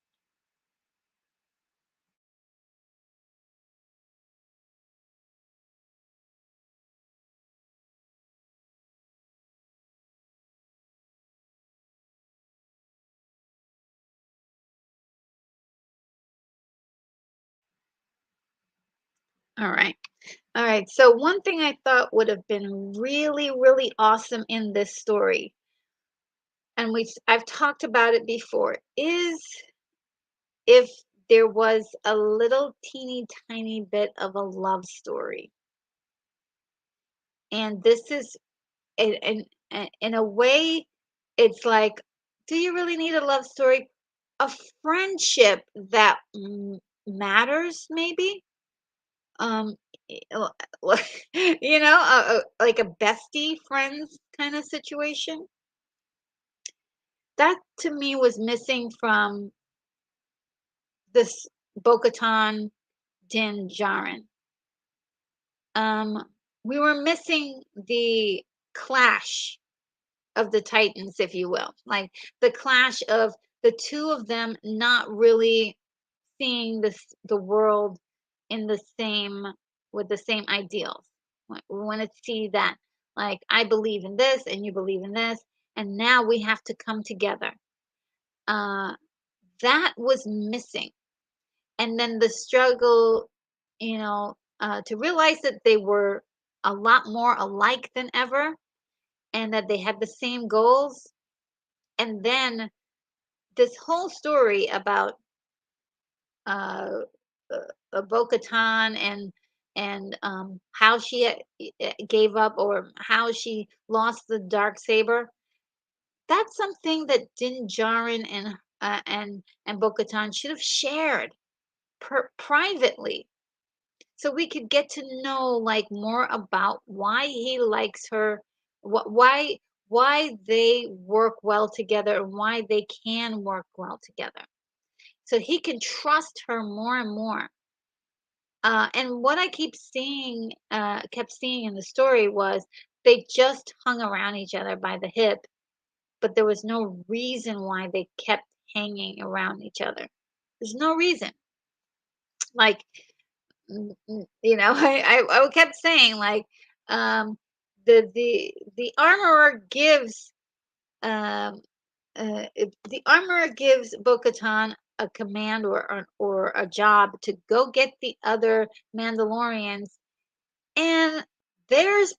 All right. All right. So one thing I thought would have been really, really awesome in this story, and I've talked about it before, is if there was a little teeny tiny bit of a love story. And this is in a way, it's like, do you really need a love story? A friendship that matters, maybe. Um, like a bestie friends kind of situation. That to me was missing from this Bo-Katan Din Djarin. We were missing the clash of the Titans, if you will, like the clash of the two of them not really seeing the world in the same with the same ideals. We want to see that, like, I believe in this and you believe in this, and now we have to come together. Uh, that was missing, and then the struggle, to realize that they were a lot more alike than ever, and that they had the same goals. And then this whole story about uh, Bo-Katan and how she gave up, or how she lost the dark saber. That's something that Din Djarin and Bo-Katan should have shared privately, so we could get to know like more about why he likes her, why they work well together, and why they can work well together. So he can trust her more and more. And what I kept seeing in the story was they just hung around each other by the hip, but there was no reason why they kept hanging around each other. There's no reason. Like, I kept saying like, um, the armorer gives um, the armorer gives Bo-Katan a command, or a job to go get the other Mandalorians. And there's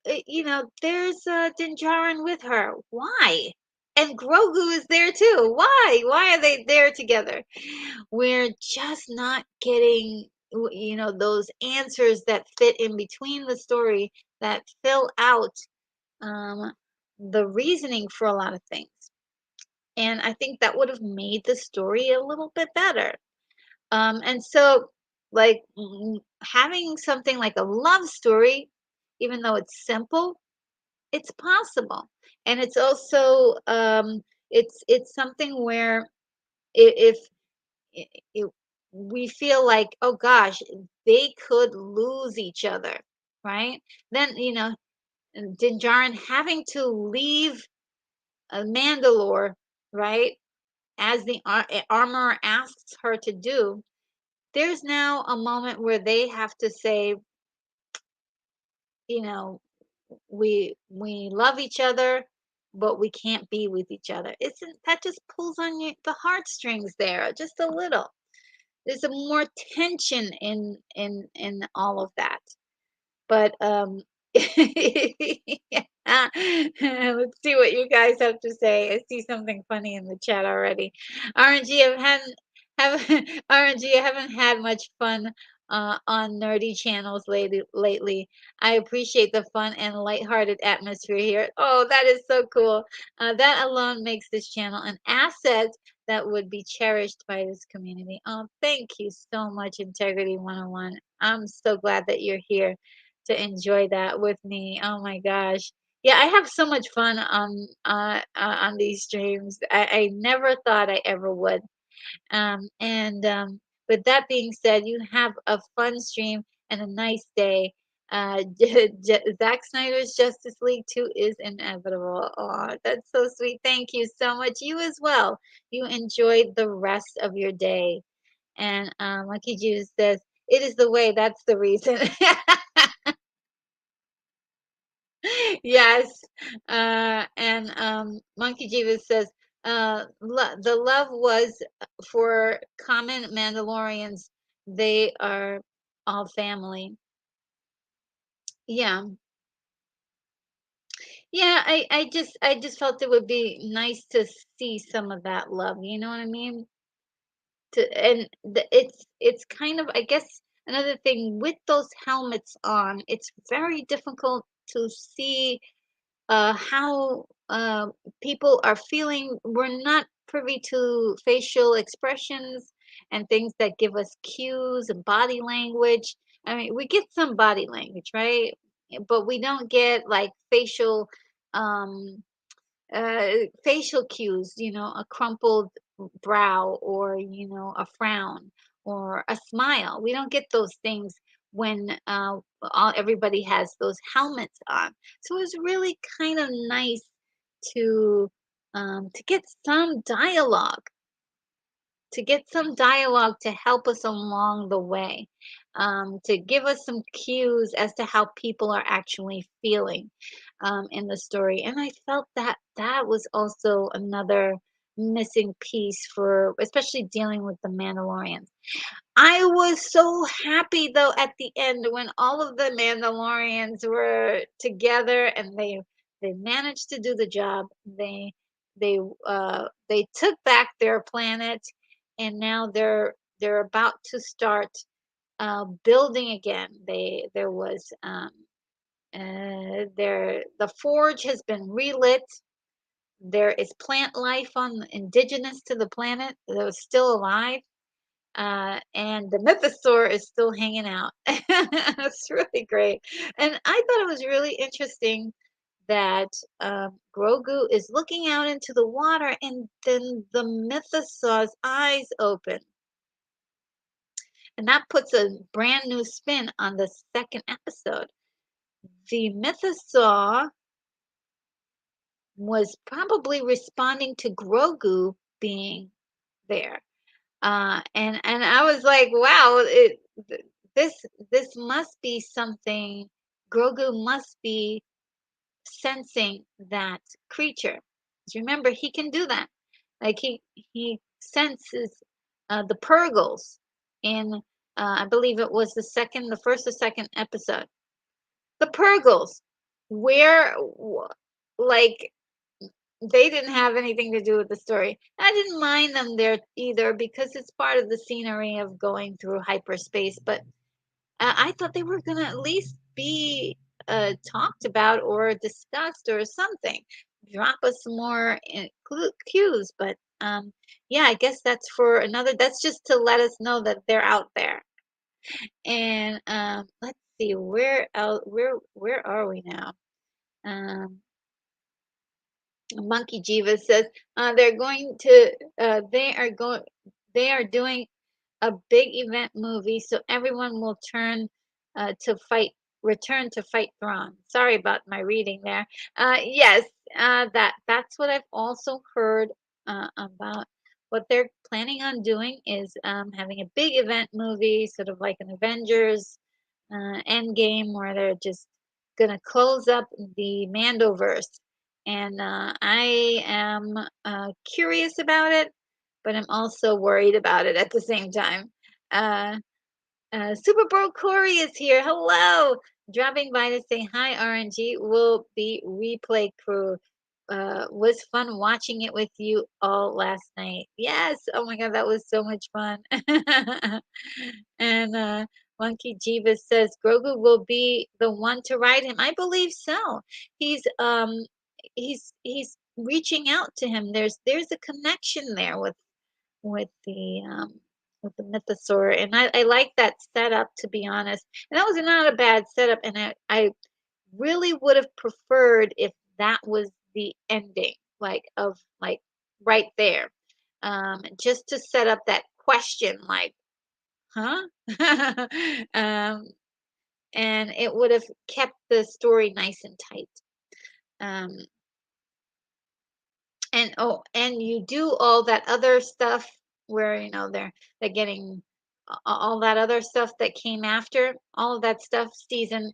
Din Djarin with her. Why? And Grogu is there too. Why? Why are they there together? We're just not getting, those answers that fit in between the story, that fill out um, the reasoning for a lot of things. And I think that would have made the story a little bit better. And so, like, having something like a love story, even though it's simple, it's possible. And it's also, it's something where, if I I we feel like, oh gosh, they could lose each other, right? Then, Din Djarin having to leave Mandalore, right? As the armorer asks her to do, there's now a moment where they have to say, you know, we love each other, but we can't be with each other. Isn't that just pulls on the heartstrings there just a little? There's a more tension in all of that. But yeah. Let's see what you guys have to say. I see something funny in the chat already. RNG, I haven't have RNG, I haven't had much fun on nerdy channels lately. I appreciate the fun and lighthearted atmosphere here. Oh, that is so cool. That alone makes this channel an asset that would be cherished by this community. Oh, thank you so much, Integrity 101. I'm so glad that you're here to enjoy that with me. Oh my gosh. Yeah, I have so much fun on these streams. I never thought I ever would. And With that being said, you have a fun stream and a nice day. Zack Snyder's Justice League 2 is inevitable. Oh, that's so sweet. Thank you so much. You as well. You enjoy the rest of your day. And Lucky Juice says, it is the way. That's the reason. Yes. And Monkey Jeeves says, the love was for common Mandalorians. They are all family. Yeah. Yeah, I just felt it would be nice to see some of that love, you know what I mean? It's kind of, I guess, another thing with those helmets on, it's very difficult to see how people are feeling. We're not privy to facial expressions and things that give us cues and body language. I mean, we get some body language, right? But we don't get like um, facial cues, a crumpled brow, or, a frown, or a smile. We don't get those things when everybody has those helmets on. So it was really kind of nice to get some dialogue, to help us along the way, to give us some cues as to how people are actually feeling in the story. And I felt that that was also another. missing piece for especially dealing with the Mandalorians. I was so happy though at the end when all of the Mandalorians were together and they managed to do the job. They took back their planet and now they're about to start building again. There was the forge has been relit. There is plant life on indigenous to the planet that was still alive, and the mythosaur is still hanging out. It's really great. And I thought it was really interesting that Grogu is looking out into the water and then the mythosaur's eyes open. And that puts a brand new spin on the second episode. The mythosaur was probably responding to Grogu being there. And I was like, wow, this this must be something. Grogu must be sensing that creature. 'Cause remember, he can do that. Like he senses the Purgles in I believe it was the first or second episode. The Purgles, where like they didn't have anything to do with the story. I didn't mind them there either because it's part of the scenery of going through hyperspace, but I thought they were going to at least be talked about or discussed or something. Drop us some more cues, but yeah, I guess that's for another. That's just to let us know that they're out there. And let's see, where else, where are we now? Um, Monkey Jiva says they're going to they are doing a big event movie, so everyone will to fight return to fight Thrawn. Sorry about my reading there. Yes, that's what I've also heard about. What they're planning on doing is having a big event movie, sort of like an Avengers Endgame, where they're just gonna close up the Mandoverse. And I am curious about it, but I'm also worried about it at the same time. Uh, Super Bro Corey is here. Hello. Dropping by to say hi, RNG. Will be replay crew. Was fun watching it with you all last night. Yes. Oh my God, that was so much fun. And Monkey Jeeves says Grogu will be the one to ride him. I believe so. He's reaching out to him. There's a connection there with the um with the mythosaur, and I like that setup, to be honest. And that was not a bad setup, and I really would have preferred if that was the ending, like of like right there, just to set up that question, like, huh? um, and it would have kept the story nice and tight. Um, and oh, and you do all that other stuff where they're getting all that other stuff that came after, all of that stuff, season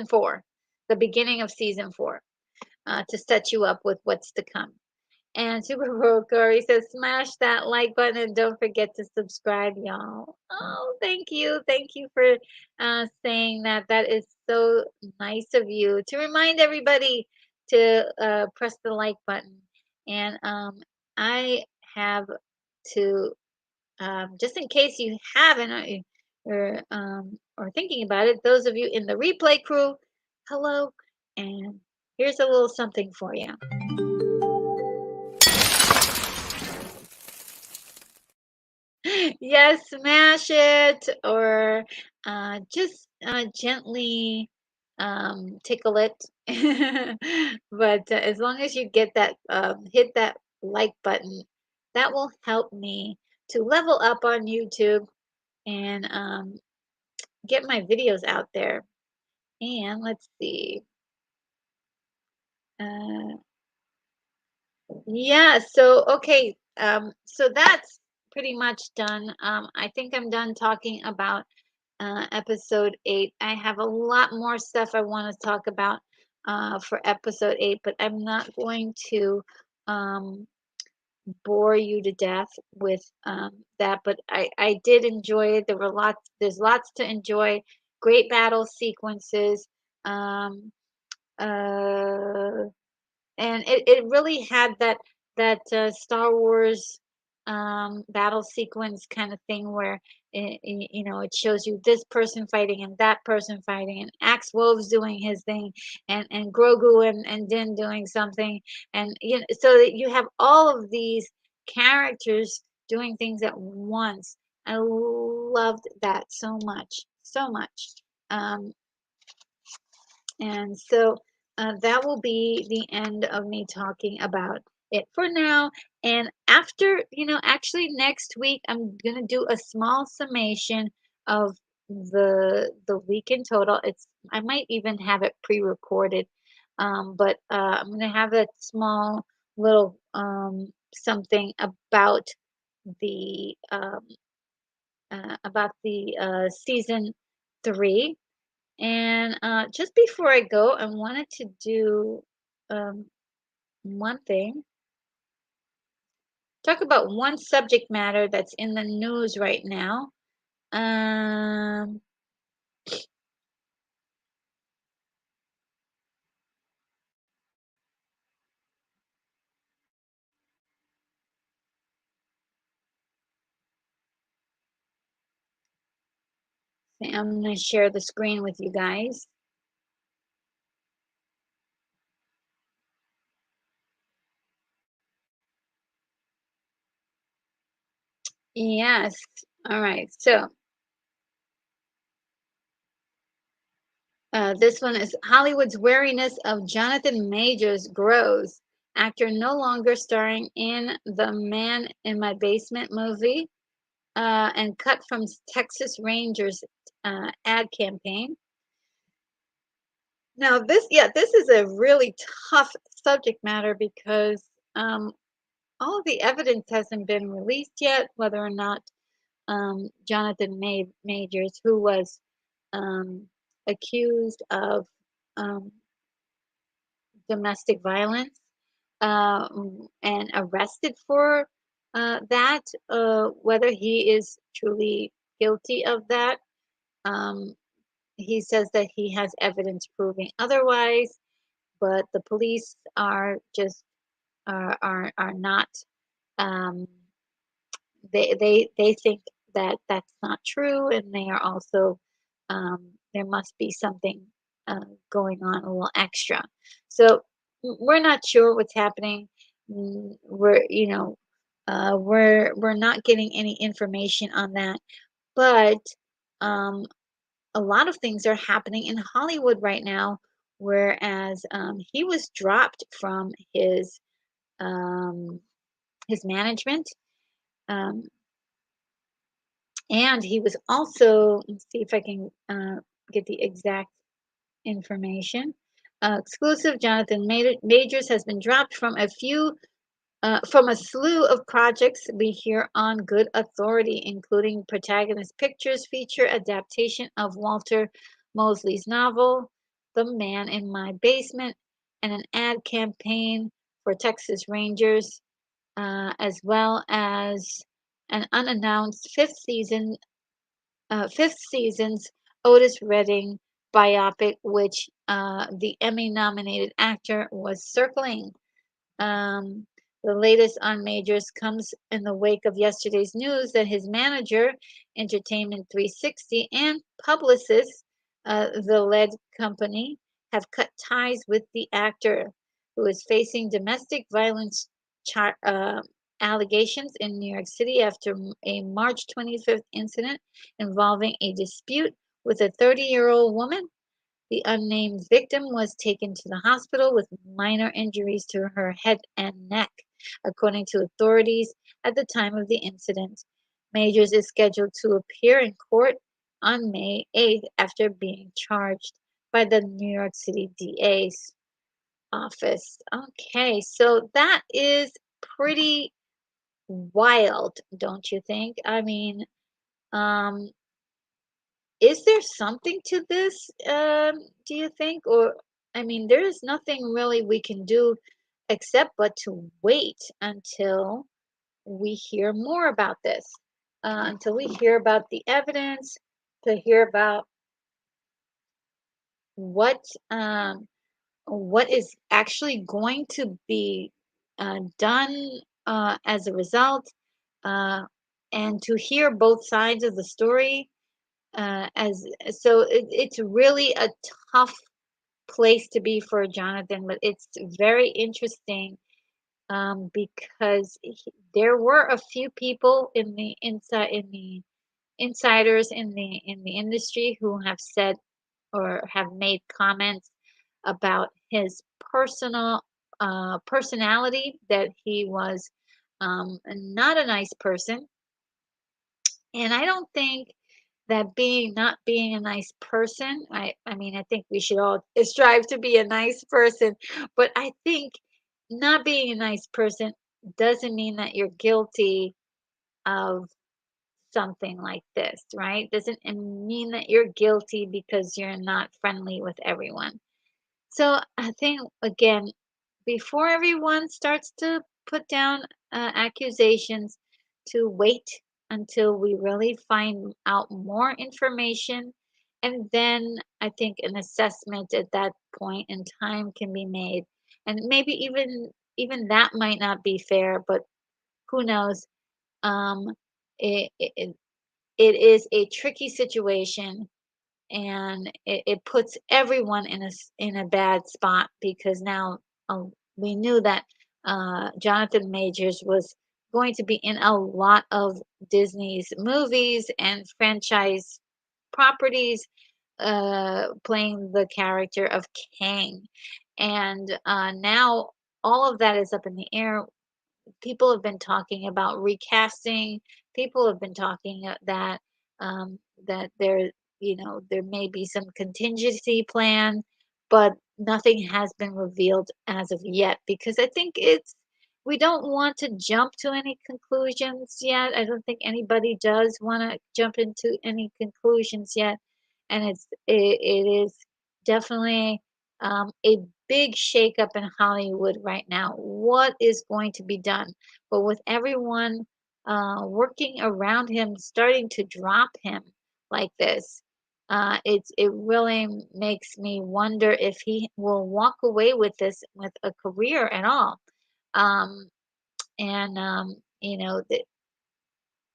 4, the beginning of season 4, to set you up with what's to come. And Super Bowl Corey says, smash that like button and don't forget to subscribe, y'all. Oh, thank you. Thank you for saying that. That is so nice of you to remind everybody to press the like button. And I have to, just in case you haven't or thinking about it, those of you in the replay crew, hello. And here's a little something for you. Yes, smash it or just gently tickle it. But as long as you get that, hit that like button, that will help me to level up on YouTube and get my videos out there. And let's see. Uh, yeah, so okay. So that's pretty much done. I think I'm done talking about episode 8. I have a lot more stuff I want to talk about for episode 8, but I'm not going to um, bore you to death with that, but I did enjoy it. There were lots. There's lots to enjoy. Great battle sequences. Um, uh, and it really had that Star Wars battle sequence kind of thing where it shows you this person fighting and that person fighting and Axe Wolves doing his thing and Grogu and Din doing something and so that you have all of these characters doing things at once. I loved that so much, so much. Um, and so that will be the end of me talking about it for now. And after, actually next week, I'm going to do a small summation of the week in total. I might even have it pre-recorded. But I'm going to have a small little something the um, about the season 3. And just before I go, I wanted to do um, one thing, talk about one subject matter that's in the news right now. Um, I'm going to share the screen with you guys. Yes. All right. So this one is Hollywood's wariness of Jonathan Majors grows. Actor no longer starring in the Man in My Basement movie and cut from Texas Rangers ad campaign. Now, this is a really tough subject matter because all of the evidence hasn't been released yet, whether or not Jonathan Majors, who was accused of um, domestic violence and arrested for that, whether he is truly guilty of that. Um, he says that he has evidence proving otherwise, but the police are just are not um, they think that that's not true, and they are also there must be something going on a little extra. So we're not sure what's happening. We're not getting any information on that, but um, a lot of things are happening in Hollywood right now, whereas he was dropped from um, his management, um, and he was also. Let's see if I can get the exact information. Exclusive: Jonathan Majors has been dropped from a slew of projects we hear on good authority, including Protagonist Pictures' feature adaptation of Walter Mosley's novel, The Man in My Basement, and an ad campaign for Texas Rangers, as well as an unannounced fifth season's Otis Redding biopic, which the Emmy-nominated actor was circling. Um, the latest on Majors comes in the wake of yesterday's news that his manager, Entertainment 360, and publicist, the lead company, have cut ties with the actor, who is facing domestic violence allegations in New York City after a March 25th incident involving a dispute with a 30-year-old woman. The unnamed victim was taken to the hospital with minor injuries to her head and neck, according to authorities at the time of the incident. Majors is scheduled to appear in court on May 8th after being charged by the New York City DA's office. Okay, so that is pretty wild, don't you think? I mean, um, is there something to this, do you think? Or, I mean, there is nothing really we can do except but to wait until. we hear more about this, until we hear about the evidence, to hear about what um, what is actually going to be done as a result, uh, and to hear both sides of the story. As so, it's really a tough place to be for Jonathan, but it's very interesting, because there were a few people in the insiders in the industry who have said or have made comments about his personality, that he was not a nice person. And I don't think that being not being a nice person, I mean, I think we should all strive to be a nice person, but I think not being a nice person doesn't mean that you're guilty of something like this, right? Doesn't mean that you're guilty because you're not friendly with everyone. So I think, again, before everyone starts to put down accusations, to wait until we really find out more information, and then I think an assessment at that point in time can be made. And maybe even that might not be fair, but who knows? Um, it is a tricky situation, and it puts everyone in a bad spot, because now, we knew that Jonathan Majors was going to be in a lot of Disney's movies and franchise properties, playing the character of Kang, and now all of that is up in the air. People have been talking about recasting. People have been talking that there may be some contingency plan, but nothing has been revealed as of yet, because I think it's we don't want to jump to any conclusions yet. I don't think anybody does want to jump into any conclusions yet, and it is definitely a big shakeup in Hollywood right now. What is going to be done? But with everyone working around him, starting to drop him like this, it really makes me wonder if he will walk away with this with a career at all. Um, and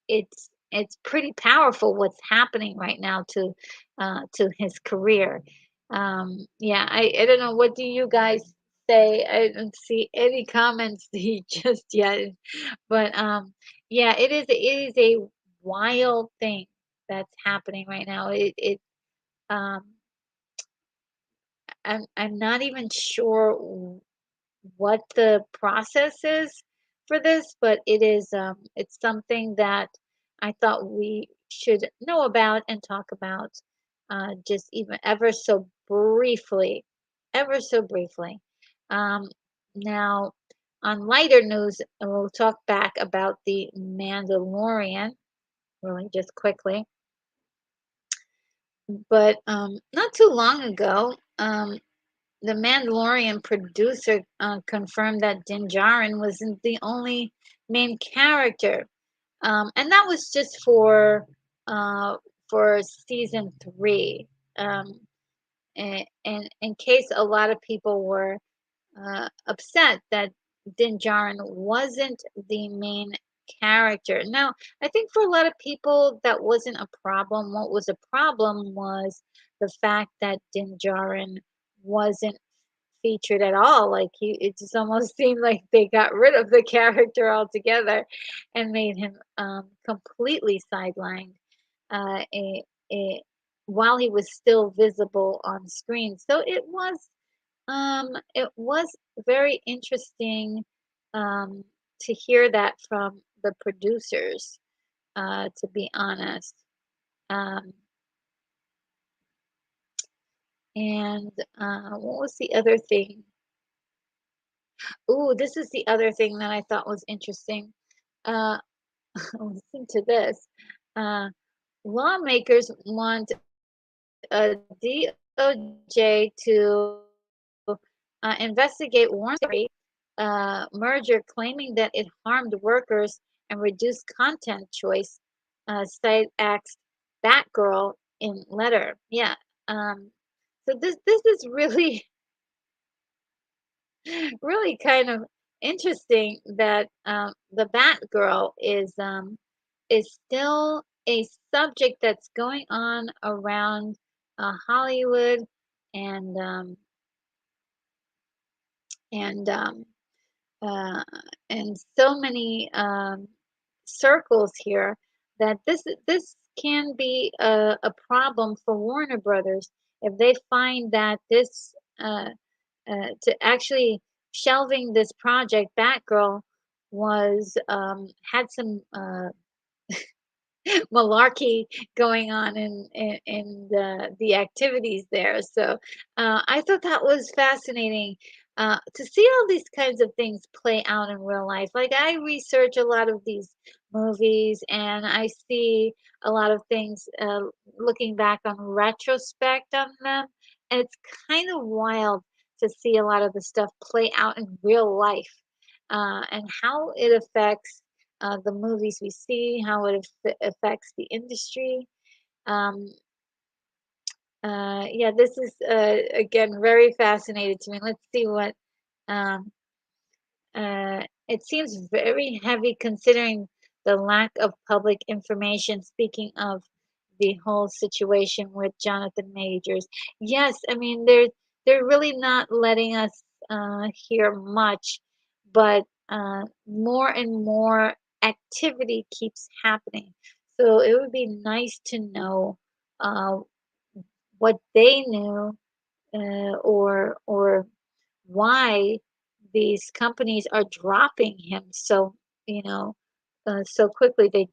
it's pretty powerful what's happening right now to his career. Yeah, I don't know. What do you guys say? I don't see any comments just yet, but yeah, it is a wild thing that's happening right now. Um, I'm not even sure what the process is for this, but it's something that I thought we should know about and talk about, just even ever so briefly. Um, Now, on lighter news, we'll talk back about the Mandalorian really just quickly. But not too long ago, the Mandalorian producer confirmed that Din Djarin wasn't the only main character, and that was just uh, for season three. Um, and in case a lot of people were upset that Din Djarin wasn't the main character. Now, I think for a lot of people that wasn't a problem. What was a problem was the fact that Din Djarin wasn't featured at all. Like it just almost seemed like they got rid of the character altogether and made him completely sidelined, uh, eh, eh, while he was still visible on screen. So it was very interesting um, to hear that from the producers. To be honest, um, and what was the other thing? Ooh, this is the other thing that I thought was interesting. Uh, listen to this. Uh, Lawmakers want DOJ to investigate Warren merger, claiming that it harmed workers and reduced content choice, site acts Batgirl in letter. Yeah. Um, so this is really really kind of interesting that the Batgirl is still a subject that's going on around Hollywood and and um, uh, and so many circles here that this can be a problem for Warner Brothers if they find that this to actually shelving this project, Batgirl was had some malarkey going on in the activities there. So I thought that was fascinating to see all these kinds of things play out in real life. Like I research a lot of these movies and I see a lot of things looking back on retrospect on them, and it's kind of wild to see a lot of the stuff play out in real life and how it affects the movies we see, how it affects the industry. Um, yeah, this is again very fascinating to me. Let's see what um, it seems very heavy considering the lack of public information. Speaking of the whole situation with Jonathan Majors, yes, I mean they're really not letting us hear much, but more and more activity keeps happening. So it would be nice to know uh, what they knew or why these companies are dropping him so so quickly. They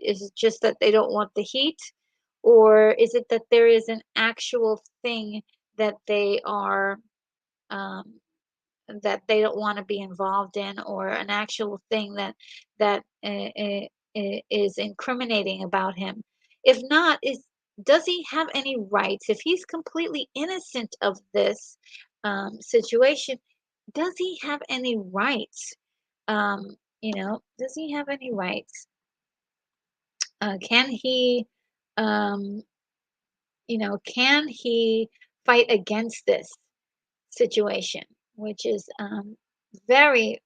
is it just that they don't want the heat, or is it that there is an actual thing that they are um, that they don't want to be involved in, or an actual thing that is incriminating about him? If not, is does he have any rights? If he's completely innocent of this situation, does he have any rights? Does he have any rights? Can he, um, can he fight against this situation, which is very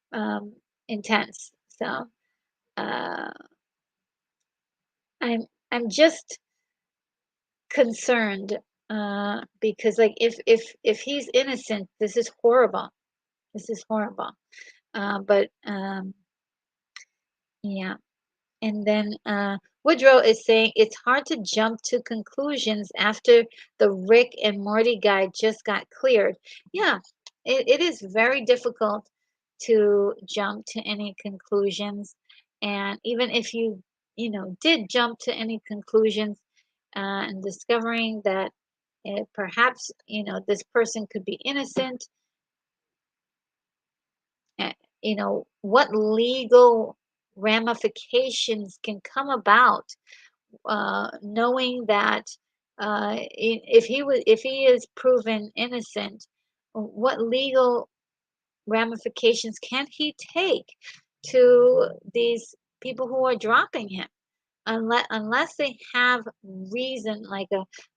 intense. So uh, I'm just concerned because like if he's innocent, this is horrible. This is horrible. But yeah. And then Woodrow is saying it's hard to jump to conclusions after the Rick and Morty guy just got cleared. Yeah, it is very difficult to jump to any conclusions. And even if did jump to any conclusions and discovering that perhaps, this person could be innocent, uh, what legal ramifications can come about knowing that if he is proven innocent, what legal ramifications can he take to these people who are dropping him? Unless they have reason, like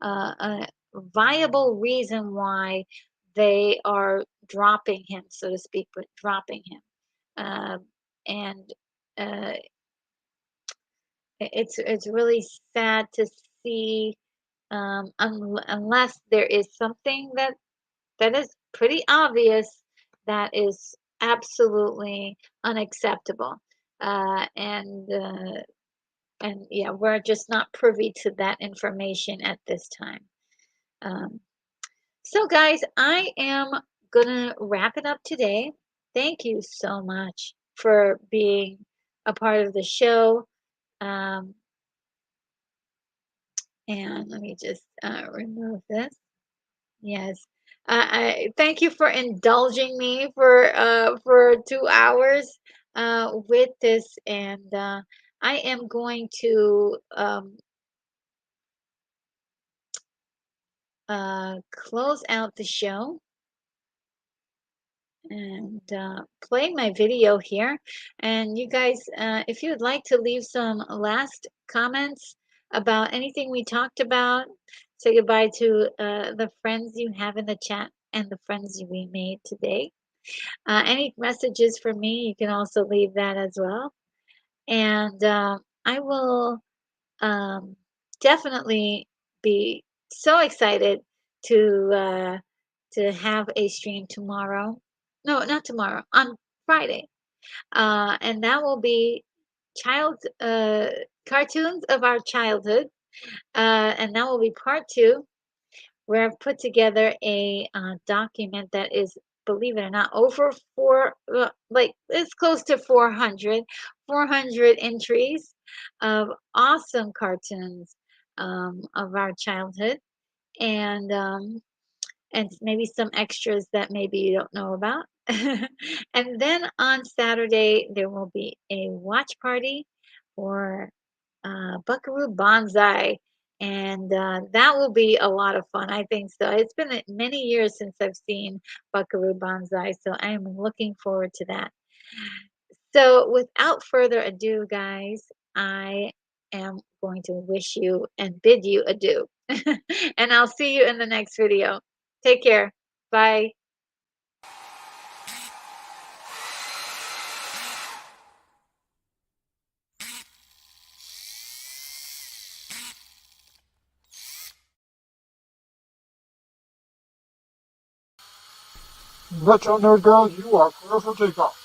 a viable reason why they are dropping him, so to speak, but dropping him. And uh, it's really sad to see unless there is something that is pretty obvious that is absolutely unacceptable. And yeah, we're just not privy to that information at this time. Um, so, guys, I am gonna wrap it up today. Thank you so much for being a part of the show. Um, and let me just remove this. Yes. I thank you for indulging me for 2 hours with this, and I am going to close out the show. and play my video here. And you guys, if you would like to leave some last comments about anything we talked about, say goodbye to the friends you have in the chat and the friends we made today. Any messages from me, you can also leave that as well. And I will um, definitely be so excited to uh, to have a stream tomorrow. No, not tomorrow, on Friday. And that will be child cartoons of our childhood. And that will be part two, where I've put together a document that is, believe it or not, over like it's close to 400 entries of awesome cartoons of our childhood. And maybe some extras that maybe you don't know about. And then on Saturday, there will be a watch party for Buckaroo Banzai. And that will be a lot of fun. I think so. It's been many years since I've seen Buckaroo Banzai, so I am looking forward to that. So, without further ado, guys, I am going to wish you and bid you adieu. And I'll see you in the next video. Take care. Bye. Retro Nerd Girl, you are clear for takeoff.